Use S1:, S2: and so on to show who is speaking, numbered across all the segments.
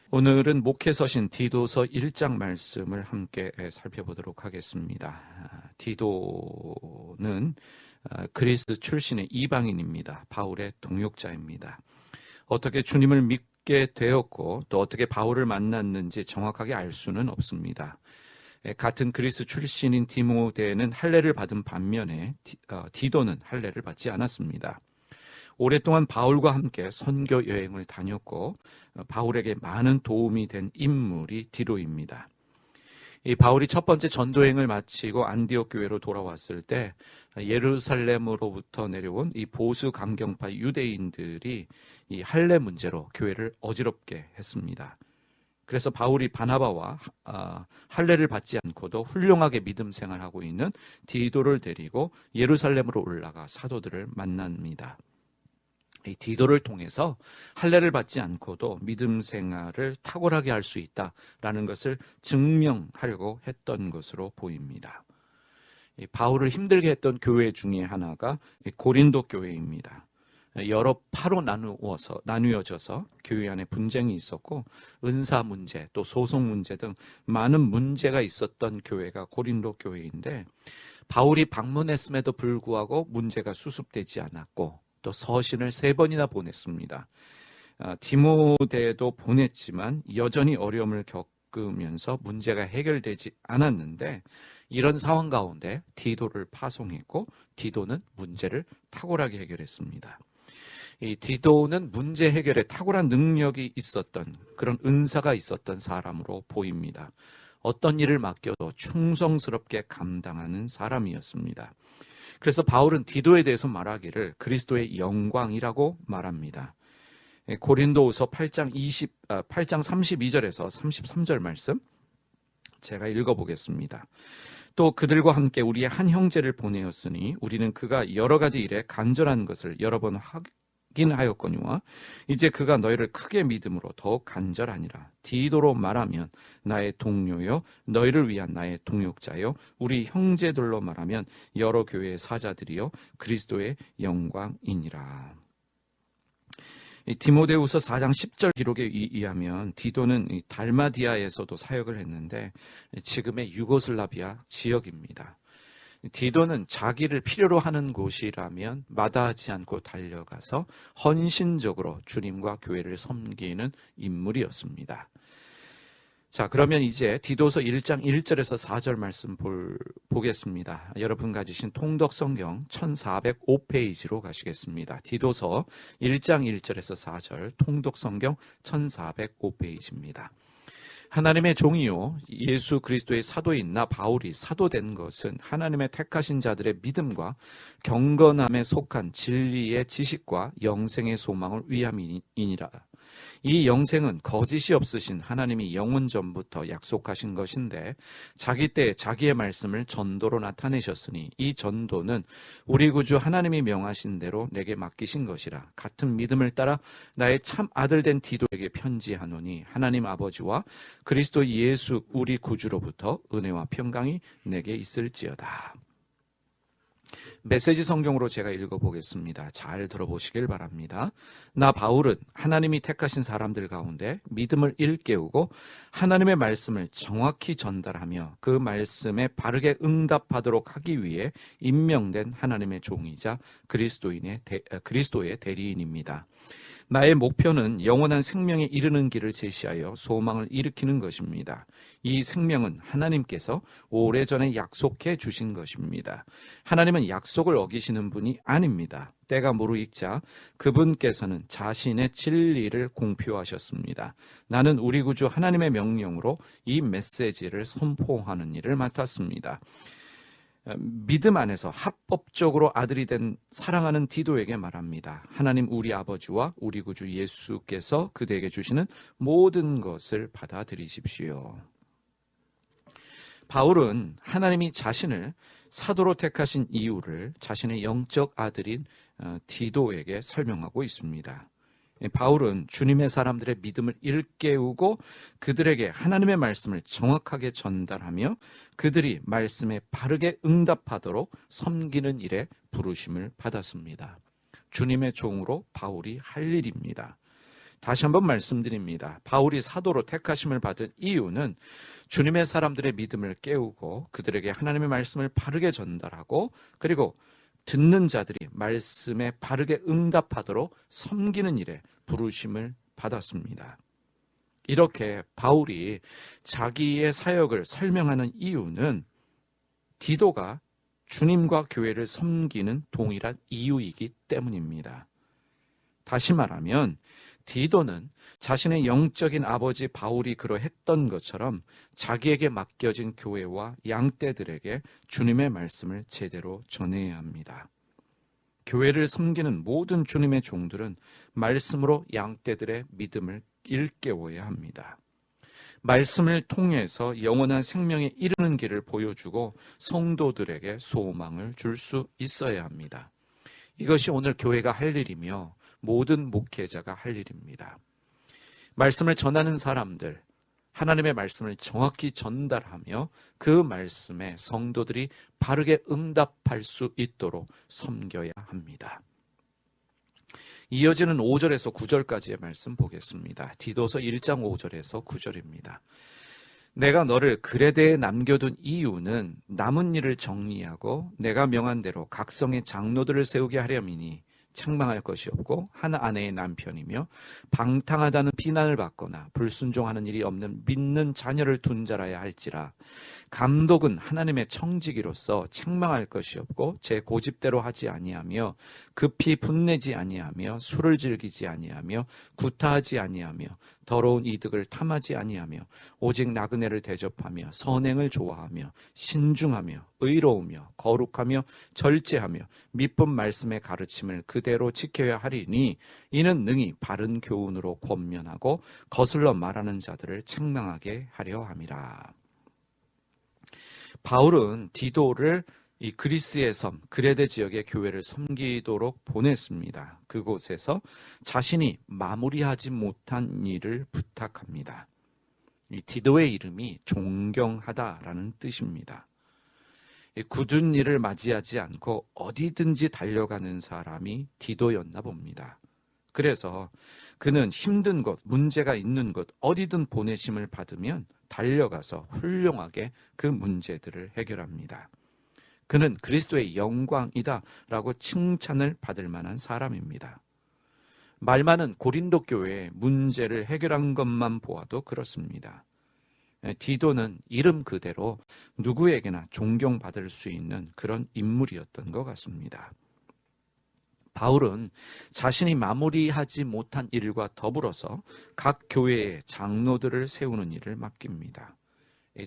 S1: 오늘은 목회서신 디도서 1장 말씀을 함께 살펴보도록 하겠습니다. 디도는 그리스 출신의 이방인입니다. 바울의 동역자입니다. 어떻게 주님을 믿게 되었고 또 어떻게 바울을 만났는지 정확하게 알 수는 없습니다. 같은 그리스 출신인 디모데는 할례를 받은 반면에 디도는 할례를 받지 않았습니다. 오랫동안 바울과 함께 선교 여행을 다녔고 바울에게 많은 도움이 된 인물이 디도입니다. 이 바울이 첫 번째 전도행을 마치고 안디옥 교회로 돌아왔을 때 예루살렘으로부터 내려온 이 보수 강경파 유대인들이 이 할례 문제로 교회를 어지럽게 했습니다. 그래서 바울이 바나바와 할례를 받지 않고도 훌륭하게 믿음 생활하고 있는 디도를 데리고 예루살렘으로 올라가 사도들을 만납니다. 이 디도를 통해서 할례를 받지 않고도 믿음 생활을 탁월하게 할 수 있다라는 것을 증명하려고 했던 것으로 보입니다. 바울을 힘들게 했던 교회 중에 하나가 고린도 교회입니다. 여러 파로 나누어져서 교회 안에 분쟁이 있었고 은사 문제 또 소송 문제 등 많은 문제가 있었던 교회가 고린도 교회인데 바울이 방문했음에도 불구하고 문제가 수습되지 않았고 또 서신을 3번이나 보냈습니다. 디모데도 보냈지만 여전히 어려움을 겪으면서 문제가 해결되지 않았는데 이런 상황 가운데 디도를 파송했고 디도는 문제를 탁월하게 해결했습니다. 이 디도는 문제 해결에 탁월한 능력이 있었던 그런 은사가 있었던 사람으로 보입니다. 어떤 일을 맡겨도 충성스럽게 감당하는 사람이었습니다. 그래서 바울은 디도에 대해서 말하기를 그리스도의 영광이라고 말합니다. 고린도후서 8장 32절에서 33절 말씀 제가 읽어보겠습니다. 또 그들과 함께 우리의 한 형제를 보내었으니 우리는 그가 여러 가지 일에 간절한 것을 여러 번 확인하였거니와 이제 그가 너희를 크게 믿음으로 더욱 간절하니라. 디도로 말하면 나의 동료요 너희를 위한 나의 동역자요 우리 형제들로 말하면 여러 교회의 사자들이요 그리스도의 영광이니라. 디모데후서 4장 10절 기록에 의하면 디도는 달마디아에서도 사역을 했는데 지금의 유고슬라비아 지역입니다. 디도는 자기를 필요로 하는 곳이라면 마다하지 않고 달려가서 헌신적으로 주님과 교회를 섬기는 인물이었습니다. 자, 그러면 이제 디도서 1장 1절에서 4절 말씀 보겠습니다. 여러분 가지신 통독 성경 1405페이지로 가시겠습니다. 디도서 1장 1절에서 4절 통독 성경 1405페이지입니다. 하나님의 종이요 예수 그리스도의 사도인 나 바울이 사도된 것은 하나님의 택하신 자들의 믿음과 경건함에 속한 진리의 지식과 영생의 소망을 위함이니라. 이 영생은 거짓이 없으신 하나님이 영원 전부터 약속하신 것인데 자기 때에 자기의 말씀을 전도로 나타내셨으니 이 전도는 우리 구주 하나님이 명하신 대로 내게 맡기신 것이라. 같은 믿음을 따라 나의 참 아들 된 디도에게 편지하노니 하나님 아버지와 그리스도 예수 우리 구주로부터 은혜와 평강이 내게 있을지어다. 메시지 성경으로 제가 읽어보겠습니다. 잘 들어보시길 바랍니다. 나 바울은 하나님이 택하신 사람들 가운데 믿음을 일깨우고 하나님의 말씀을 정확히 전달하며 그 말씀에 바르게 응답하도록 하기 위해 임명된 하나님의 종이자 그리스도의 대리인입니다. 나의 목표는 영원한 생명에 이르는 길을 제시하여 소망을 일으키는 것입니다. 이 생명은 하나님께서 오래전에 약속해 주신 것입니다. 하나님은 약속을 어기시는 분이 아닙니다. 때가 무르익자 그분께서는 자신의 진리를 공표하셨습니다. 나는 우리 구주 하나님의 명령으로 이 메시지를 선포하는 일을 맡았습니다. 믿음 안에서 합법적으로 아들이 된 사랑하는 디도에게 말합니다. 하나님 우리 아버지와 우리 구주 예수께서 그대에게 주시는 모든 것을 받아들이십시오. 바울은 하나님이 자신을 사도로 택하신 이유를 자신의 영적 아들인 디도에게 설명하고 있습니다. 바울은 주님의 사람들의 믿음을 일깨우고 그들에게 하나님의 말씀을 정확하게 전달하며 그들이 말씀에 바르게 응답하도록 섬기는 일에 부르심을 받았습니다. 주님의 종으로 바울이 할 일입니다. 다시 한번 말씀드립니다. 바울이 사도로 택하심을 받은 이유는 주님의 사람들의 믿음을 깨우고 그들에게 하나님의 말씀을 바르게 전달하고 그리고 듣는 자들이 말씀에 바르게 응답하도록 섬기는 일에 부르심을 받았습니다. 이렇게 바울이 자기의 사역을 설명하는 이유는 디도가 주님과 교회를 섬기는 동일한 이유이기 때문입니다. 다시 말하면 디도는 자신의 영적인 아버지 바울이 그러했던 것처럼 자기에게 맡겨진 교회와 양떼들에게 주님의 말씀을 제대로 전해야 합니다. 교회를 섬기는 모든 주님의 종들은 말씀으로 양떼들의 믿음을 일깨워야 합니다. 말씀을 통해서 영원한 생명에 이르는 길을 보여주고 성도들에게 소망을 줄 수 있어야 합니다. 이것이 오늘 교회가 할 일이며 모든 목회자가 할 일입니다. 말씀을 전하는 사람들, 하나님의 말씀을 정확히 전달하며 그 말씀에 성도들이 바르게 응답할 수 있도록 섬겨야 합니다. 이어지는 5절에서 9절까지의 말씀 보겠습니다. 디도서 1장 5절에서 9절입니다. 내가 너를 그레데에 남겨둔 이유는 남은 일을 정리하고 내가 명한 대로 각성의 장로들을 세우게 하려니니 책망할 것이 없고 한 아내의 남편이며 방탕하다는 비난을 받거나 불순종하는 일이 없는 믿는 자녀를 둔 자라야 할지라. 감독은 하나님의 청지기로서 책망할 것이 없고 제 고집대로 하지 아니하며 급히 분내지 아니하며 술을 즐기지 아니하며 구타하지 아니하며 더러운 이득을 탐하지 아니하며 오직 나그네를 대접하며 선행을 좋아하며 신중하며 의로우며 거룩하며 절제하며 믿음 말씀의 가르침을 그대로 지켜야 하리니 이는 능히 바른 교훈으로 권면하고 거슬러 말하는 자들을 책망하게 하려 함이라. 바울은 디도를 이 그리스의 섬 그레데 지역의 교회를 섬기도록 보냈습니다. 그곳에서 자신이 마무리하지 못한 일을 부탁합니다. 이 디도의 이름이 존경하다라는 뜻입니다. 굳은 일을 맞이하지 않고 어디든지 달려가는 사람이 디도였나 봅니다. 그래서 그는 힘든 곳, 문제가 있는 곳 어디든 보내심을 받으면 달려가서 훌륭하게 그 문제들을 해결합니다. 그는 그리스도의 영광이다 라고 칭찬을 받을 만한 사람입니다. 말 많은 고린도 교회의 문제를 해결한 것만 보아도 그렇습니다. 디도는 이름 그대로 누구에게나 존경받을 수 있는 그런 인물이었던 것 같습니다. 바울은 자신이 마무리하지 못한 일과 더불어서 각 교회의 장로들을 세우는 일을 맡깁니다.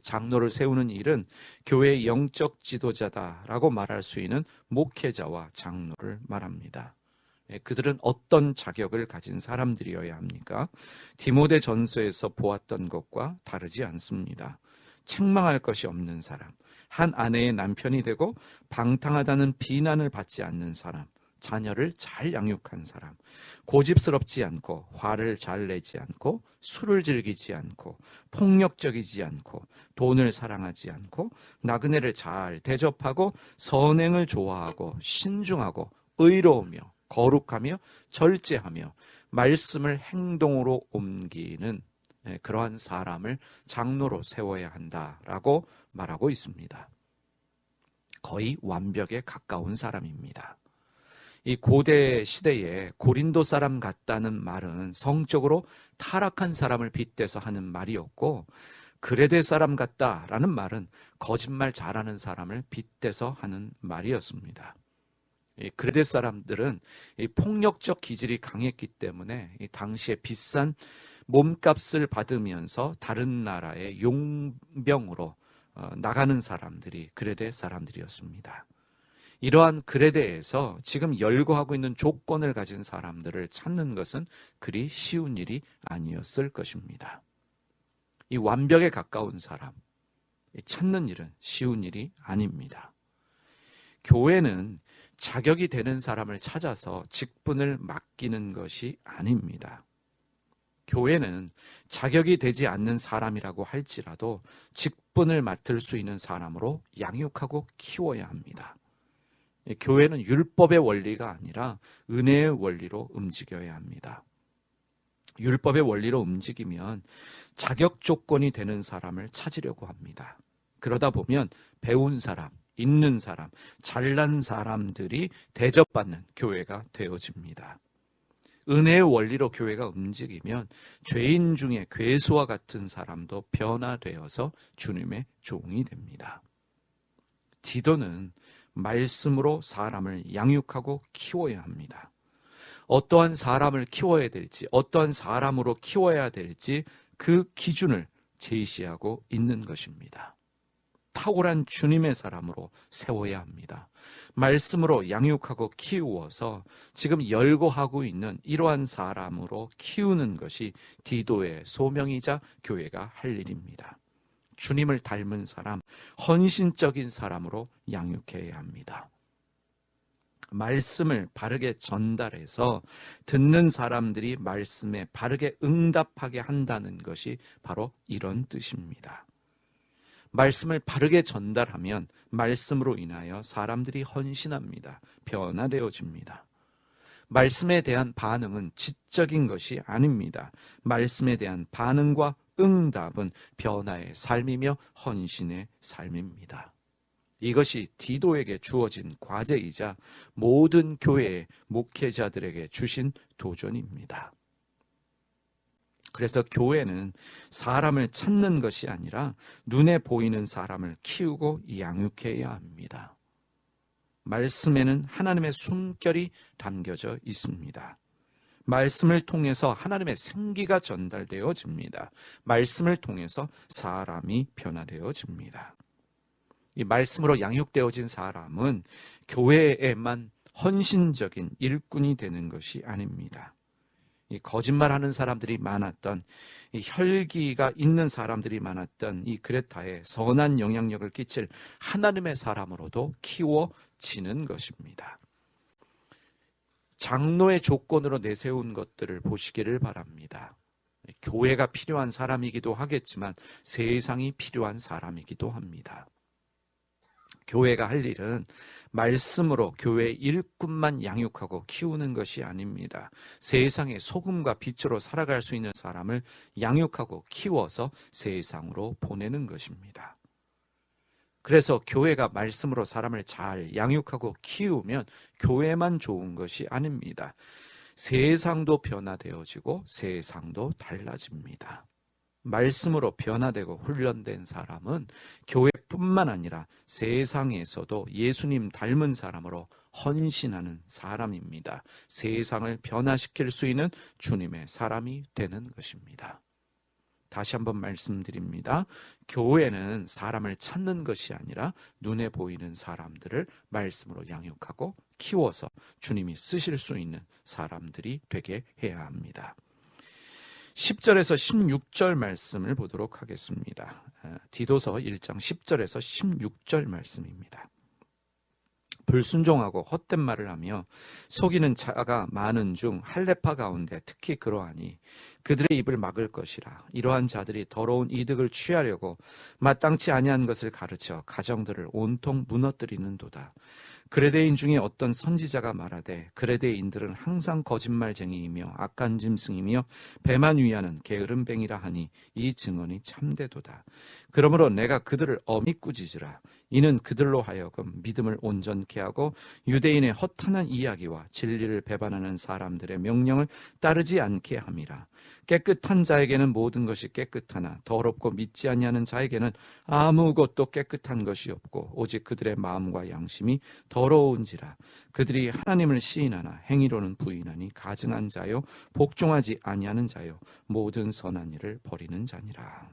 S1: 장로를 세우는 일은 교회의 영적 지도자다라고 말할 수 있는 목회자와 장로를 말합니다. 그들은 어떤 자격을 가진 사람들이어야 합니까? 디모데 전서에서 보았던 것과 다르지 않습니다. 책망할 것이 없는 사람, 한 아내의 남편이 되고 방탕하다는 비난을 받지 않는 사람, 자녀를 잘 양육한 사람, 고집스럽지 않고 화를 잘 내지 않고 술을 즐기지 않고 폭력적이지 않고 돈을 사랑하지 않고 나그네를 잘 대접하고 선행을 좋아하고 신중하고 의로우며 거룩하며 절제하며 말씀을 행동으로 옮기는 그러한 사람을 장로로 세워야 한다라고 말하고 있습니다. 거의 완벽에 가까운 사람입니다. 이 고대 시대에 고린도 사람 같다는 말은 성적으로 타락한 사람을 빗대서 하는 말이었고, 그레데 사람 같다라는 말은 거짓말 잘하는 사람을 빗대서 하는 말이었습니다. 이 그레데 사람들은 이 폭력적 기질이 강했기 때문에 이 당시에 비싼 몸값을 받으면서 다른 나라의 용병으로 나가는 사람들이 그레데 사람들이었습니다. 이러한 그레데에서 지금 열거하고 있는 조건을 가진 사람들을 찾는 것은 그리 쉬운 일이 아니었을 것입니다. 이 완벽에 가까운 사람, 찾는 일은 쉬운 일이 아닙니다. 교회는 자격이 되는 사람을 찾아서 직분을 맡기는 것이 아닙니다. 교회는 자격이 되지 않는 사람이라고 할지라도 직분을 맡을 수 있는 사람으로 양육하고 키워야 합니다. 교회는 율법의 원리가 아니라 은혜의 원리로 움직여야 합니다. 율법의 원리로 움직이면 자격 조건이 되는 사람을 찾으려고 합니다. 그러다 보면 배운 사람, 있는 사람, 잘난 사람들이 대접받는 교회가 되어집니다. 은혜의 원리로 교회가 움직이면 죄인 중에 괴수와 같은 사람도 변화되어서 주님의 종이 됩니다. 디도는 말씀으로 사람을 양육하고 키워야 합니다. 어떠한 사람을 키워야 될지, 어떠한 사람으로 키워야 될지 그 기준을 제시하고 있는 것입니다. 탁월한 주님의 사람으로 세워야 합니다. 말씀으로 양육하고 키우어서 지금 열거하고 있는 이러한 사람으로 키우는 것이 디도의 소명이자 교회가 할 일입니다. 주님을 닮은 사람, 헌신적인 사람으로 양육해야 합니다. 말씀을 바르게 전달해서 듣는 사람들이 말씀에 바르게 응답하게 한다는 것이 바로 이런 뜻입니다. 말씀을 바르게 전달하면 말씀으로 인하여 사람들이 헌신합니다. 변화되어집니다. 말씀에 대한 반응은 지적인 것이 아닙니다. 말씀에 대한 반응과 응답은 변화의 삶이며 헌신의 삶입니다. 이것이 디도에게 주어진 과제이자 모든 교회의 목회자들에게 주신 도전입니다. 그래서 교회는 사람을 찾는 것이 아니라 눈에 보이는 사람을 키우고 양육해야 합니다. 말씀에는 하나님의 숨결이 담겨져 있습니다. 말씀을 통해서 하나님의 생기가 전달되어집니다. 말씀을 통해서 사람이 변화되어집니다. 이 말씀으로 양육되어진 사람은 교회에만 헌신적인 일꾼이 되는 것이 아닙니다. 이 거짓말하는 사람들이 많았던, 이 혈기가 있는 사람들이 많았던 이 그레타에 선한 영향력을 끼칠 하나님의 사람으로도 키워지는 것입니다. 장로의 조건으로 내세운 것들을 보시기를 바랍니다. 교회가 필요한 사람이기도 하겠지만 세상이 필요한 사람이기도 합니다. 교회가 할 일은 말씀으로 교회 일꾼만 양육하고 키우는 것이 아닙니다. 세상의 소금과 빛으로 살아갈 수 있는 사람을 양육하고 키워서 세상으로 보내는 것입니다. 그래서 교회가 말씀으로 사람을 잘 양육하고 키우면 교회만 좋은 것이 아닙니다. 세상도 변화되어지고 세상도 달라집니다. 말씀으로 변화되고 훈련된 사람은 교회뿐만 아니라 세상에서도 예수님 닮은 사람으로 헌신하는 사람입니다. 세상을 변화시킬 수 있는 주님의 사람이 되는 것입니다. 다시 한번 말씀드립니다. 교회는 사람을 찾는 것이 아니라 눈에 보이는 사람들을 말씀으로 양육하고 키워서 주님이 쓰실 수 있는 사람들이 되게 해야 합니다. 10절에서 16절 말씀을 보도록 하겠습니다. 디도서 1장 10절에서 16절 말씀입니다. 불순종하고 헛된 말을 하며 속이는 자가 많은 중 할례파 가운데 특히 그러하니 그들의 입을 막을 것이라. 이러한 자들이 더러운 이득을 취하려고 마땅치 아니한 것을 가르쳐 가정들을 온통 무너뜨리는도다. 그레데인 중에 어떤 선지자가 말하되 그레데인들은 항상 거짓말쟁이이며 악한 짐승이며 배만 위하는 게으름뱅이라 하니 이 증언이 참되도다. 그러므로 내가 그들을 엄히 꾸짖으라. 이는 그들로 하여금 믿음을 온전케 하고 유대인의 허탄한 이야기와 진리를 배반하는 사람들의 명령을 따르지 않게 함이라. 깨끗한 자에게는 모든 것이 깨끗하나 더럽고 믿지 아니하는 자에게는 아무것도 깨끗한 것이 없고 오직 그들의 마음과 양심이 더러운지라. 그들이 하나님을 시인하나 행위로는 부인하니 가증한 자요 복종하지 아니하는 자요 모든 선한 일을 버리는 자니라.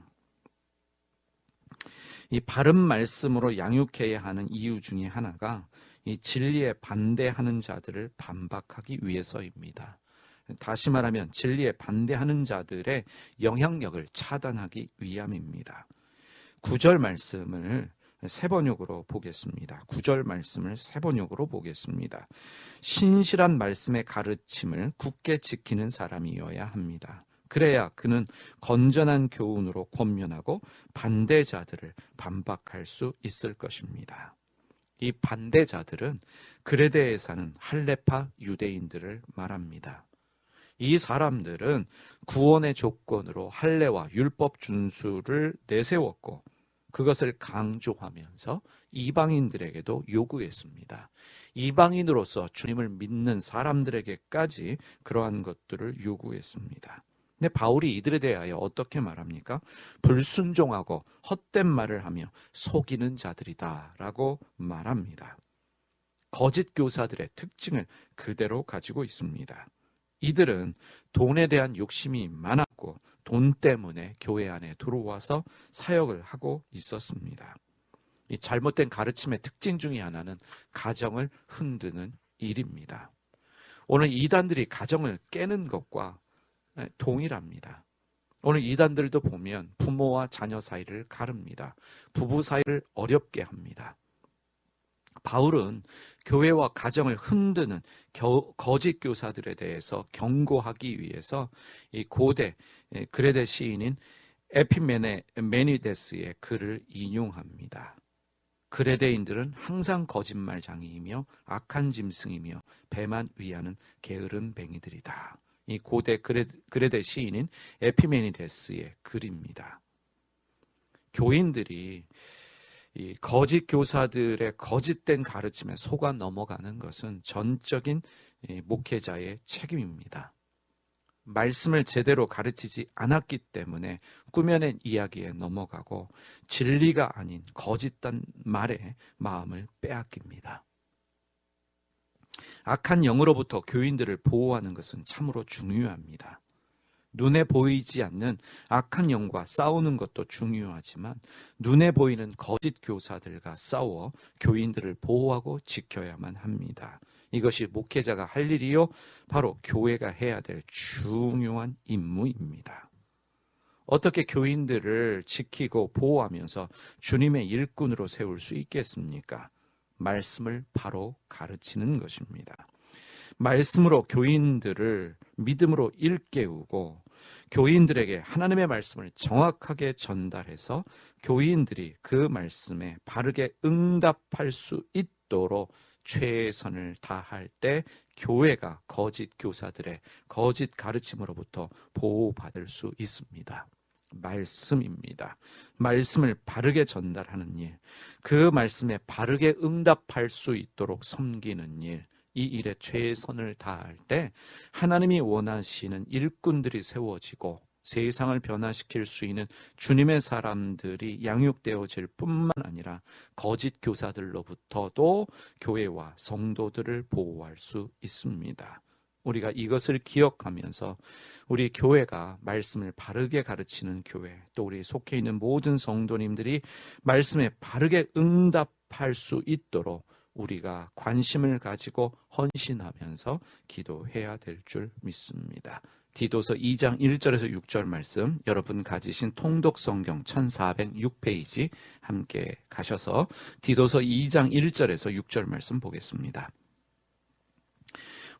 S1: 이 바른 말씀으로 양육해야 하는 이유 중에 하나가 이 진리에 반대하는 자들을 반박하기 위해서입니다. 다시 말하면 진리에 반대하는 자들의 영향력을 차단하기 위함입니다. 9절 말씀을 세번역으로 보겠습니다. 9절 말씀을 세번역으로 보겠습니다. 신실한 말씀의 가르침을 굳게 지키는 사람이어야 합니다. 그래야 그는 건전한 교훈으로 권면하고 반대자들을 반박할 수 있을 것입니다. 이 반대자들은 그레데에 사는 할례파 유대인들을 말합니다. 이 사람들은 구원의 조건으로 할례와 율법 준수를 내세웠고 그것을 강조하면서 이방인들에게도 요구했습니다. 이방인으로서 주님을 믿는 사람들에게까지 그러한 것들을 요구했습니다. 근데 바울이 이들에 대하여 어떻게 말합니까? 불순종하고 헛된 말을 하며 속이는 자들이다 라고 말합니다. 거짓 교사들의 특징을 그대로 가지고 있습니다. 이들은 돈에 대한 욕심이 많았고 돈 때문에 교회 안에 들어와서 사역을 하고 있었습니다. 이 잘못된 가르침의 특징 중에 하나는 가정을 흔드는 일입니다. 오늘 이단들이 가정을 깨는 것과 동일합니다. 오늘 이단들도 보면 부모와 자녀 사이를 가릅니다. 부부 사이를 어렵게 합니다. 바울은 교회와 가정을 흔드는 거짓 교사들에 대해서 경고하기 위해서 이 고대 그레데 시인인 에피메니데스의 글을 인용합니다. 그레데인들은 항상 거짓말장이이며 악한 짐승이며 배만 위하는 게으른 뱅이들이다. 이 고대 그레데 시인인 에피메니데스의 글입니다. 교인들이 이 거짓 교사들의 거짓된 가르침에 속아 넘어가는 것은 전적인 목회자의 책임입니다. 말씀을 제대로 가르치지 않았기 때문에 꾸며낸 이야기에 넘어가고 진리가 아닌 거짓된 말에 마음을 빼앗깁니다. 악한 영으로부터 교인들을 보호하는 것은 참으로 중요합니다. 눈에 보이지 않는 악한 영과 싸우는 것도 중요하지만 눈에 보이는 거짓 교사들과 싸워 교인들을 보호하고 지켜야만 합니다. 이것이 목회자가 할 일이요 바로 교회가 해야 될 중요한 임무입니다. 어떻게 교인들을 지키고 보호하면서 주님의 일꾼으로 세울 수 있겠습니까? 말씀을 바로 가르치는 것입니다. 말씀으로 교인들을 믿음으로 일깨우고 교인들에게 하나님의 말씀을 정확하게 전달해서 교인들이 그 말씀에 바르게 응답할 수 있도록 최선을 다할 때 교회가 거짓 교사들의 거짓 가르침으로부터 보호받을 수 있습니다. 말씀입니다. 말씀을 바르게 전달하는 일, 그 말씀에 바르게 응답할 수 있도록 섬기는 일, 이 일에 최선을 다할 때 하나님이 원하시는 일꾼들이 세워지고 세상을 변화시킬 수 있는 주님의 사람들이 양육되어질 뿐만 아니라 거짓 교사들로부터도 교회와 성도들을 보호할 수 있습니다. 우리가 이것을 기억하면서 우리 교회가 말씀을 바르게 가르치는 교회, 또 우리 속해 있는 모든 성도님들이 말씀에 바르게 응답할 수 있도록 우리가 관심을 가지고 헌신하면서 기도해야 될 줄 믿습니다. 디도서 2장 1절에서 6절 말씀, 여러분 가지신 통독 성경 1406페이지 함께 가셔서 디도서 2장 1절에서 6절 말씀 보겠습니다.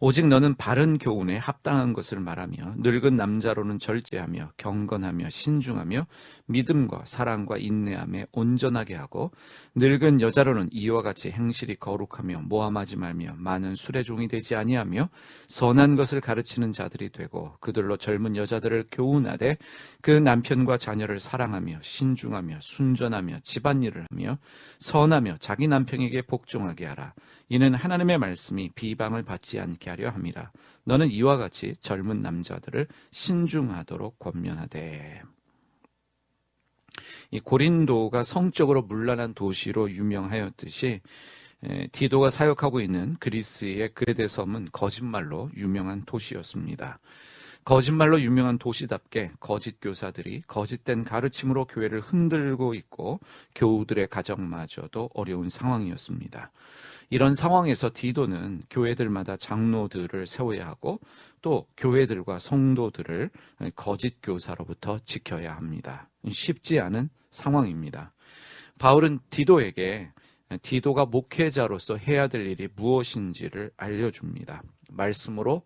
S1: 오직 너는 바른 교훈에 합당한 것을 말하며 늙은 남자로는 절제하며 경건하며 신중하며 믿음과 사랑과 인내함에 온전하게 하고 늙은 여자로는 이와 같이 행실이 거룩하며 모함하지 말며 많은 술의 종이 되지 아니하며 선한 것을 가르치는 자들이 되고 그들로 젊은 여자들을 교훈하되 그 남편과 자녀를 사랑하며 신중하며 순전하며 집안일을 하며 선하며 자기 남편에게 복종하게 하라. 이는 하나님의 말씀이 비방을 받지 않게 하려 함이라. 너는 이와 같이 젊은 남자들을 신중하도록 권면하되. 이 고린도가 성적으로 문란한 도시로 유명하였듯이 디도가 사역하고 있는 그리스의 그레데 섬은 거짓말로 유명한 도시였습니다. 거짓말로 유명한 도시답게 거짓 교사들이 거짓된 가르침으로 교회를 흔들고 있고 교우들의 가정마저도 어려운 상황이었습니다. 이런 상황에서 디도는 교회들마다 장로들을 세워야 하고 또 교회들과 성도들을 거짓 교사로부터 지켜야 합니다. 쉽지 않은 상황입니다. 바울은 디도에게 디도가 목회자로서 해야 될 일이 무엇인지를 알려줍니다. 말씀으로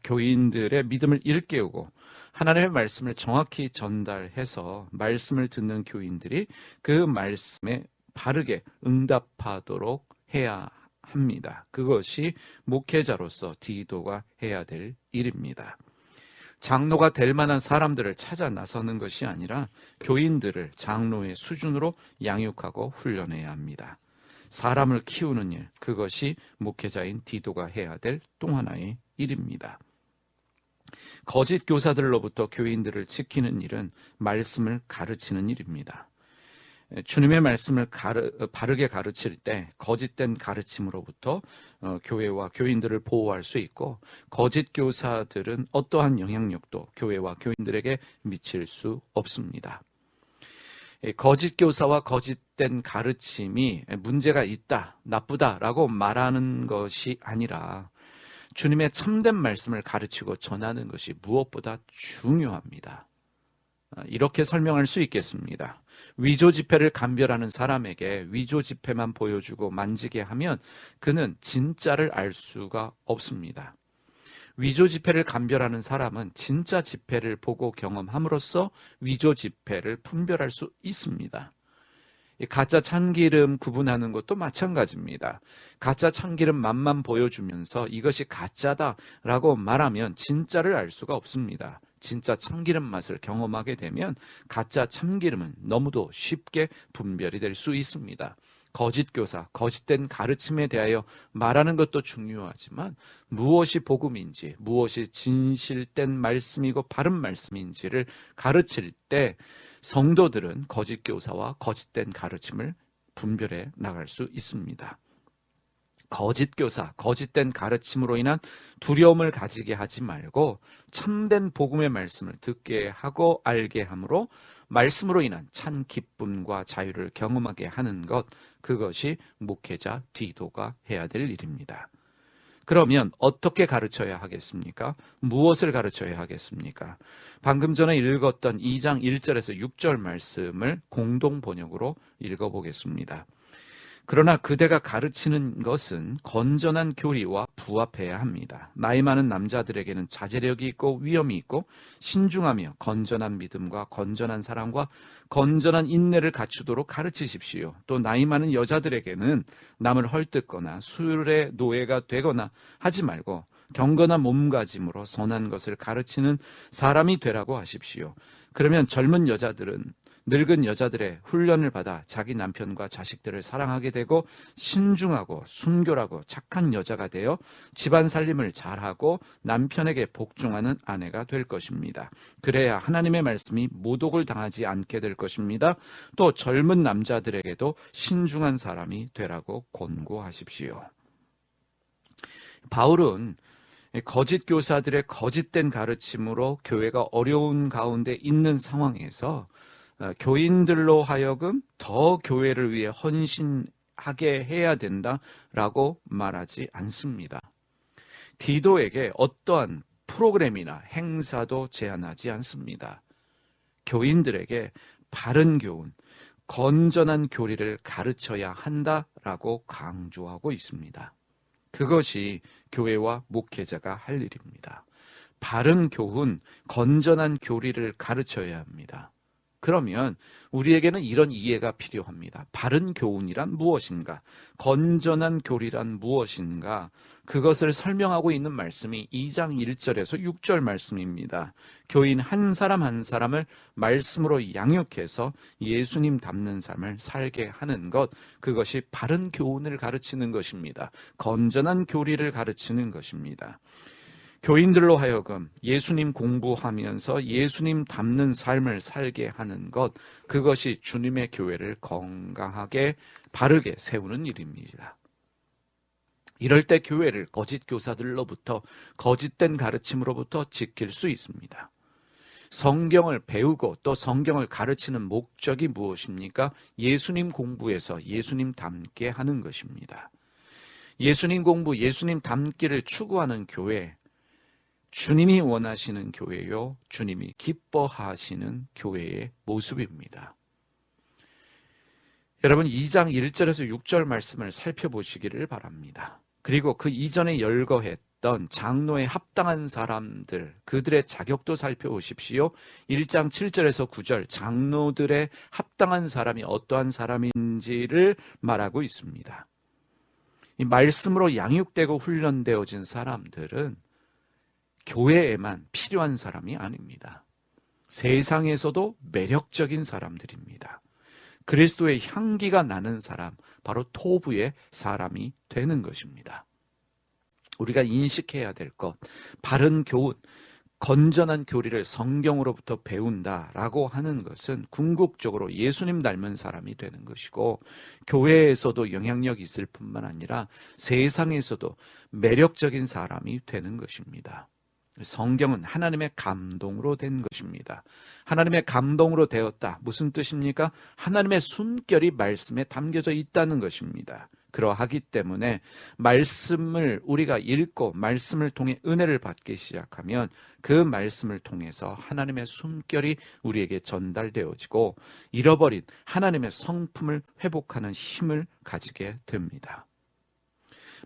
S1: 교인들의 믿음을 일깨우고 하나님의 말씀을 정확히 전달해서 말씀을 듣는 교인들이 그 말씀에 바르게 응답하도록 해야 합니다. 그것이 목회자로서 디도가 해야 될 일입니다. 장로가 될 만한 사람들을 찾아 나서는 것이 아니라 교인들을 장로의 수준으로 양육하고 훈련해야 합니다. 사람을 키우는 일, 그것이 목회자인 디도가 해야 될 또 하나의 일입니다. 거짓 교사들로부터 교인들을 지키는 일은 말씀을 가르치는 일입니다. 주님의 말씀을 바르게 가르칠 때 거짓된 가르침으로부터 교회와 교인들을 보호할 수 있고, 거짓 교사들은 어떠한 영향력도 교회와 교인들에게 미칠 수 없습니다. 거짓 교사와 거짓된 가르침이 문제가 있다, 나쁘다라고 말하는 것이 아니라 주님의 참된 말씀을 가르치고 전하는 것이 무엇보다 중요합니다. 이렇게 설명할 수 있겠습니다. 위조 지폐를 감별하는 사람에게 위조 지폐만 보여주고 만지게 하면 그는 진짜를 알 수가 없습니다. 위조 지폐를 감별하는 사람은 진짜 지폐를 보고 경험함으로써 위조 지폐를 분별할 수 있습니다. 가짜 참기름 구분하는 것도 마찬가지입니다. 가짜 참기름 맛만 보여주면서 이것이 가짜다라고 말하면 진짜를 알 수가 없습니다. 진짜 참기름 맛을 경험하게 되면 가짜 참기름은 너무도 쉽게 분별이 될 수 있습니다. 거짓 교사, 거짓된 가르침에 대하여 말하는 것도 중요하지만 무엇이 복음인지, 무엇이 진실된 말씀이고 바른 말씀인지를 가르칠 때 성도들은 거짓 교사와 거짓된 가르침을 분별해 나갈 수 있습니다. 거짓 교사, 거짓된 가르침으로 인한 두려움을 가지게 하지 말고 참된 복음의 말씀을 듣게 하고 알게 함으로 말씀으로 인한 찬 기쁨과 자유를 경험하게 하는 것, 그것이 목회자 디도가 해야 될 일입니다. 그러면 어떻게 가르쳐야 하겠습니까? 무엇을 가르쳐야 하겠습니까? 방금 전에 읽었던 2장 1절에서 6절 말씀을 공동 번역으로 읽어보겠습니다. 그러나 그대가 가르치는 것은 건전한 교리와 부합해야 합니다. 나이 많은 남자들에게는 자제력이 있고 위엄이 있고 신중하며 건전한 믿음과 건전한 사랑과 건전한 인내를 갖추도록 가르치십시오. 또 나이 많은 여자들에게는 남을 헐뜯거나 술의 노예가 되거나 하지 말고 경건한 몸가짐으로 선한 것을 가르치는 사람이 되라고 하십시오. 그러면 젊은 여자들은 늙은 여자들의 훈련을 받아 자기 남편과 자식들을 사랑하게 되고 신중하고 순결하고 착한 여자가 되어 집안 살림을 잘하고 남편에게 복종하는 아내가 될 것입니다. 그래야 하나님의 말씀이 모독을 당하지 않게 될 것입니다. 또 젊은 남자들에게도 신중한 사람이 되라고 권고하십시오. 바울은 거짓 교사들의 거짓된 가르침으로 교회가 어려운 가운데 있는 상황에서 교인들로 하여금 더 교회를 위해 헌신하게 해야 된다라고 말하지 않습니다. 디도에게 어떠한 프로그램이나 행사도 제안하지 않습니다. 교인들에게 바른 교훈, 건전한 교리를 가르쳐야 한다라고 강조하고 있습니다. 그것이 교회와 목회자가 할 일입니다. 바른 교훈, 건전한 교리를 가르쳐야 합니다. 그러면 우리에게는 이런 이해가 필요합니다. 바른 교훈이란 무엇인가? 건전한 교리란 무엇인가? 그것을 설명하고 있는 말씀이 2장 1절에서 6절 말씀입니다. 교인 한 사람 한 사람을 말씀으로 양육해서 예수님 닮는 삶을 살게 하는 것, 그것이 바른 교훈을 가르치는 것입니다. 건전한 교리를 가르치는 것입니다. 교인들로 하여금 예수님 공부하면서 예수님 닮는 삶을 살게 하는 것, 그것이 주님의 교회를 건강하게 바르게 세우는 일입니다. 이럴 때 교회를 거짓 교사들로부터, 거짓된 가르침으로부터 지킬 수 있습니다. 성경을 배우고 또 성경을 가르치는 목적이 무엇입니까? 예수님 공부에서 예수님 닮게 하는 것입니다. 예수님 공부, 예수님 닮기를 추구하는 교회, 주님이 원하시는 교회요, 주님이 기뻐하시는 교회의 모습입니다. 여러분, 2장 1절에서 6절 말씀을 살펴보시기를 바랍니다. 그리고 그 이전에 열거했던 장로에 합당한 사람들, 그들의 자격도 살펴보십시오. 1장 7절에서 9절, 장로들의 합당한 사람이 어떠한 사람인지를 말하고 있습니다. 이 말씀으로 양육되고 훈련되어진 사람들은 교회에만 필요한 사람이 아닙니다. 세상에서도 매력적인 사람들입니다. 그리스도의 향기가 나는 사람, 바로 토부의 사람이 되는 것입니다. 우리가 인식해야 될 것, 바른 교훈, 건전한 교리를 성경으로부터 배운다라고 하는 것은 궁극적으로 예수님 닮은 사람이 되는 것이고, 교회에서도 영향력이 있을 뿐만 아니라 세상에서도 매력적인 사람이 되는 것입니다. 성경은 하나님의 감동으로 된 것입니다. 하나님의 감동으로 되었다. 무슨 뜻입니까? 하나님의 숨결이 말씀에 담겨져 있다는 것입니다. 그러하기 때문에 말씀을 우리가 읽고 말씀을 통해 은혜를 받기 시작하면 그 말씀을 통해서 하나님의 숨결이 우리에게 전달되어지고 잃어버린 하나님의 성품을 회복하는 힘을 가지게 됩니다.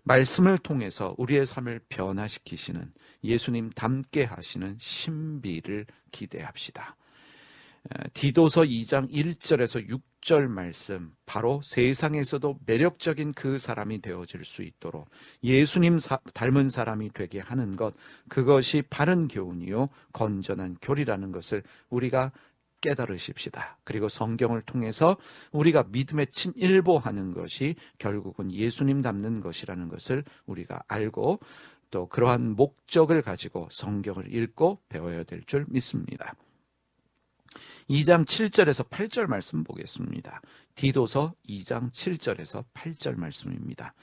S1: 말씀을 통해서 우리의 삶을 변화시키시는 예수님 닮게 하시는 신비를 기대합시다. 디도서 2장 1절에서 6절 말씀, 바로 세상에서도 매력적인 그 사람이 되어질 수 있도록 예수님 닮은 사람이 되게 하는 것, 그것이 바른 교훈이요 건전한 교리라는 것을 우리가 깨달으십시다. 그리고 성경을 통해서 우리가 믿음에 친일보하는 것이 결국은 예수님 닮는 것이라는 것을 우리가 알고 또 그러한 목적을 가지고 성경을 읽고 배워야 될 줄 믿습니다. 2장 7절에서 8절 말씀 보겠습니다. 디도서 2장 7절에서 8절 말씀입니다.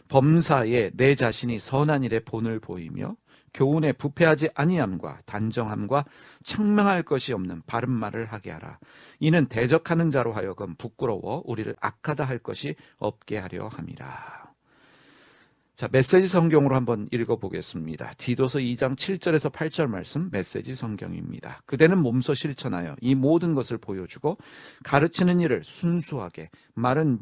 S1: 범사에 내 자신이 선한 일에 본을 보이며 교훈에 부패하지 아니함과 단정함과 책망할 것이 없는 바른 말을 하게 하라. 이는 대적하는 자로 하여금 부끄러워 우리를 악하다 할 것이 없게 하려 함이라. 자, 메시지 성경으로 한번 읽어보겠습니다. 디도서 2장 7절에서 8절 말씀 메시지 성경입니다. 그대는 몸소 실천하여 이 모든 것을 보여주고 가르치는 일을 순수하게, 말은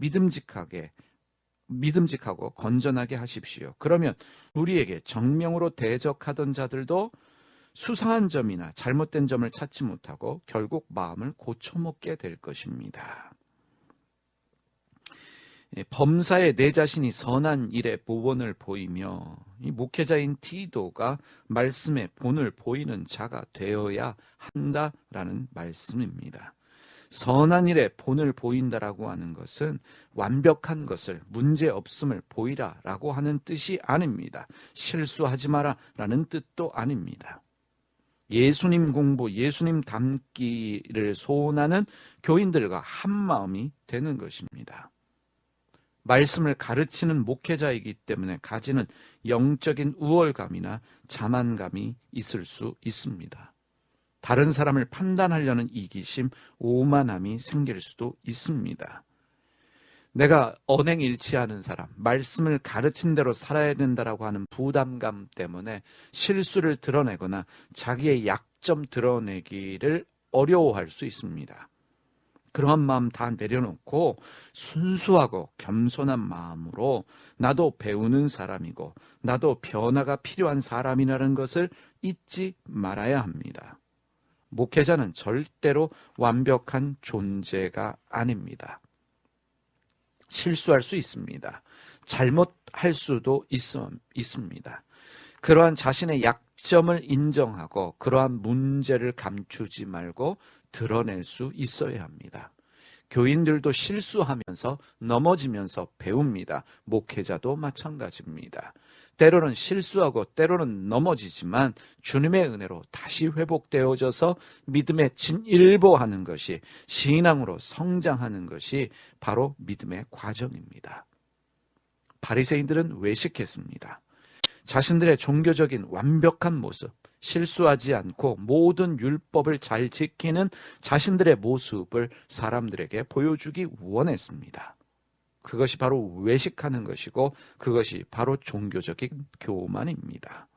S1: 믿음직하고 건전하게 하십시오. 그러면 우리에게 정명으로 대적하던 자들도 수상한 점이나 잘못된 점을 찾지 못하고 결국 마음을 고쳐먹게 될 것입니다. 범사에 내 자신이 선한 일에 본을 보이며, 이 목회자인 디도가 말씀의 본을 보이는 자가 되어야 한다라는 말씀입니다. 선한 일에 본을 보인다라고 하는 것은 완벽한 것을, 문제 없음을 보이라라고 하는 뜻이 아닙니다. 실수하지 마라라는 뜻도 아닙니다. 예수님 공부, 예수님 닮기를 소원하는 교인들과 한 마음이 되는 것입니다. 말씀을 가르치는 목회자이기 때문에 가지는 영적인 우월감이나 자만감이 있을 수 있습니다. 다른 사람을 판단하려는 이기심, 오만함이 생길 수도 있습니다. 내가 언행일치하는 사람, 말씀을 가르친 대로 살아야 된다라고 하는 부담감 때문에 실수를 드러내거나 자기의 약점 드러내기를 어려워할 수 있습니다. 그러한 마음 다 내려놓고 순수하고 겸손한 마음으로 나도 배우는 사람이고 나도 변화가 필요한 사람이라는 것을 잊지 말아야 합니다. 목회자는 절대로 완벽한 존재가 아닙니다. 실수할 수 있습니다. 잘못할 수도 있습니다. 그러한 자신의 약점을 인정하고 그러한 문제를 감추지 말고 드러낼 수 있어야 합니다. 교인들도 실수하면서 넘어지면서 배웁니다. 목회자도 마찬가지입니다. 때로는 실수하고 때로는 넘어지지만 주님의 은혜로 다시 회복되어져서 믿음에 진일보하는 것이, 신앙으로 성장하는 것이 바로 믿음의 과정입니다. 바리새인들은 외식했습니다. 자신들의 종교적인 완벽한 모습, 실수하지 않고 모든 율법을 잘 지키는 자신들의 모습을 사람들에게 보여주기 원했습니다. 그것이 바로 외식하는 것이고 그것이 바로 종교적인 교만입니다.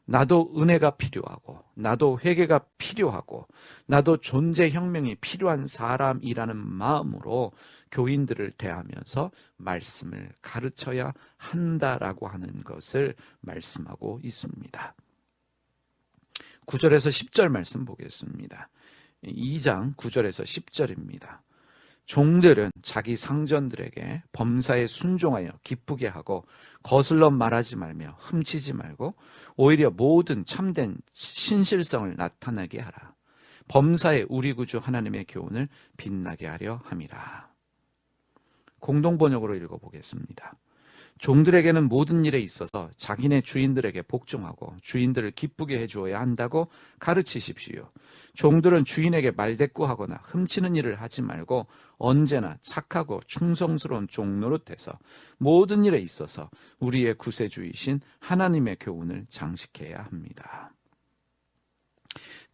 S1: 나도 은혜가 필요하고 나도 회개가 필요하고 나도 존재혁명이 필요한 사람이라는 마음으로 교인들을 대하면서 말씀을 가르쳐야 한다라고 하는 것을 말씀하고 있습니다. 9절에서 10절 말씀 보겠습니다. 2장 9절에서 10절입니다. 종들은 자기 상전들에게 범사에 순종하여 기쁘게 하고 거슬러 말하지 말며 훔치지 말고 오히려 모든 참된 신실성을 나타나게 하라. 범사에 우리 구주 하나님의 교훈을 빛나게 하려 함이라. 공동번역으로 읽어보겠습니다. 종들에게는 모든 일에 있어서 자기네 주인들에게 복종하고 주인들을 기쁘게 해주어야 한다고 가르치십시오. 종들은 주인에게 말대꾸하거나 훔치는 일을 하지 말고 언제나 착하고 충성스러운 종노릇해서 모든 일에 있어서 우리의 구세주이신 하나님의 교훈을 장식해야 합니다.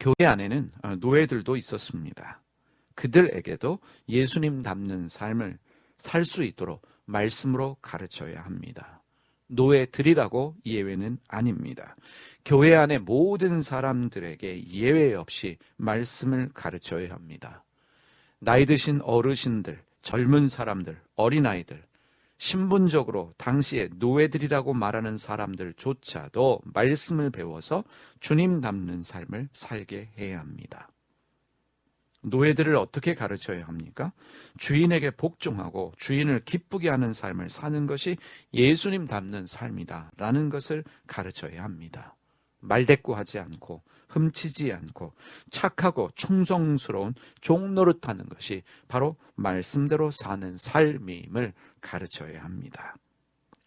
S1: 교회 안에는 노예들도 있었습니다. 그들에게도 예수님 닮는 삶을 살 수 있도록 말씀으로 가르쳐야 합니다. 노예들이라고 예외는 아닙니다. 교회 안에 모든 사람들에게 예외 없이 말씀을 가르쳐야 합니다. 나이 드신 어르신들, 젊은 사람들, 어린아이들, 신분적으로 당시에 노예들이라고 말하는 사람들조차도 말씀을 배워서 주님 닮는 삶을 살게 해야 합니다. 노예들을 어떻게 가르쳐야 합니까? 주인에게 복종하고 주인을 기쁘게 하는 삶을 사는 것이 예수님 닮는 삶이다라는 것을 가르쳐야 합니다. 말대꾸하지 않고 훔치지 않고 착하고 충성스러운 종노릇하는 것이 바로 말씀대로 사는 삶임을 가르쳐야 합니다.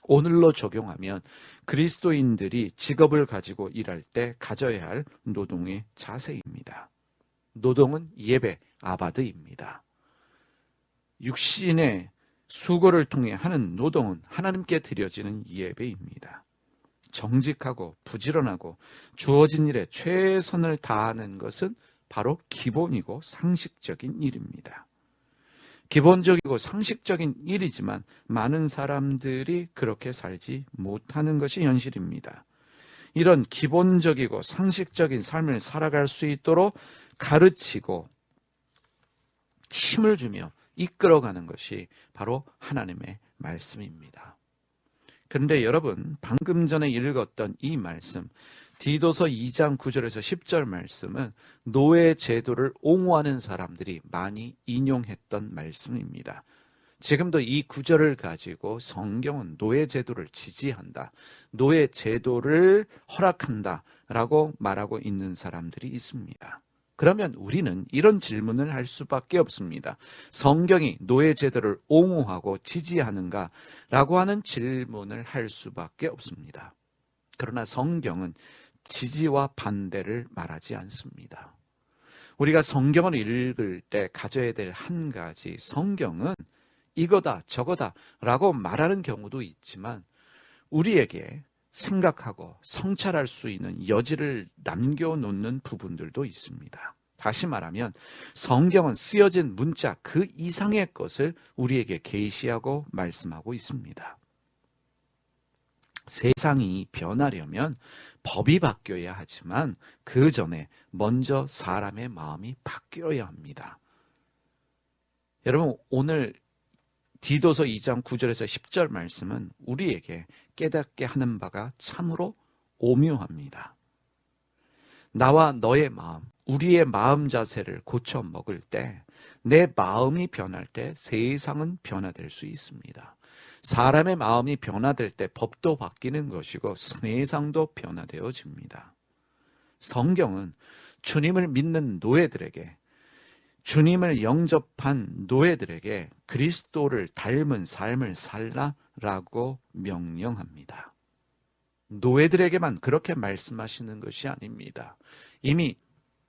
S1: 오늘로 적용하면 그리스도인들이 직업을 가지고 일할 때 가져야 할 노동의 자세입니다. 노동은 예배, 아바드입니다. 육신의 수고를 통해 하는 노동은 하나님께 드려지는 예배입니다. 정직하고 부지런하고 주어진 일에 최선을 다하는 것은 바로 기본이고 상식적인 일입니다. 기본적이고 상식적인 일이지만 많은 사람들이 그렇게 살지 못하는 것이 현실입니다. 이런 기본적이고 상식적인 삶을 살아갈 수 있도록 가르치고 힘을 주며 이끌어가는 것이 바로 하나님의 말씀입니다. 그런데 여러분, 방금 전에 읽었던 이 말씀, 디도서 2장 9절에서 10절 말씀은 노예 제도를 옹호하는 사람들이 많이 인용했던 말씀입니다. 지금도 이 구절을 가지고 성경은 노예 제도를 지지한다, 노예 제도를 허락한다 라고 말하고 있는 사람들이 있습니다. 그러면 우리는 이런 질문을 할 수밖에 없습니다. 성경이 노예 제도를 옹호하고 지지하는가 라고 하는 질문을 할 수밖에 없습니다. 그러나 성경은 지지와 반대를 말하지 않습니다. 우리가 성경을 읽을 때 가져야 될 한 가지, 성경은 이거다 저거다 라고 말하는 경우도 있지만 우리에게 생각하고 성찰할 수 있는 여지를 남겨놓는 부분들도 있습니다. 다시 말하면 성경은 쓰여진 문자 그 이상의 것을 우리에게 계시하고 말씀하고 있습니다. 세상이 변하려면 법이 바뀌어야 하지만 그 전에 먼저 사람의 마음이 바뀌어야 합니다. 여러분, 오늘 디도서 2장 9절에서 10절 말씀은 우리에게 깨닫게 하는 바가 참으로 오묘합니다. 나와 너의 마음, 우리의 마음 자세를 고쳐 먹을 때, 내 마음이 변할 때 세상은 변화될 수 있습니다. 사람의 마음이 변화될 때 법도 바뀌는 것이고 세상도 변화되어집니다. 성경은 주님을 믿는 노예들에게, 주님을 영접한 노예들에게 그리스도를 닮은 삶을 살라라고 명령합니다. 노예들에게만 그렇게 말씀하시는 것이 아닙니다. 이미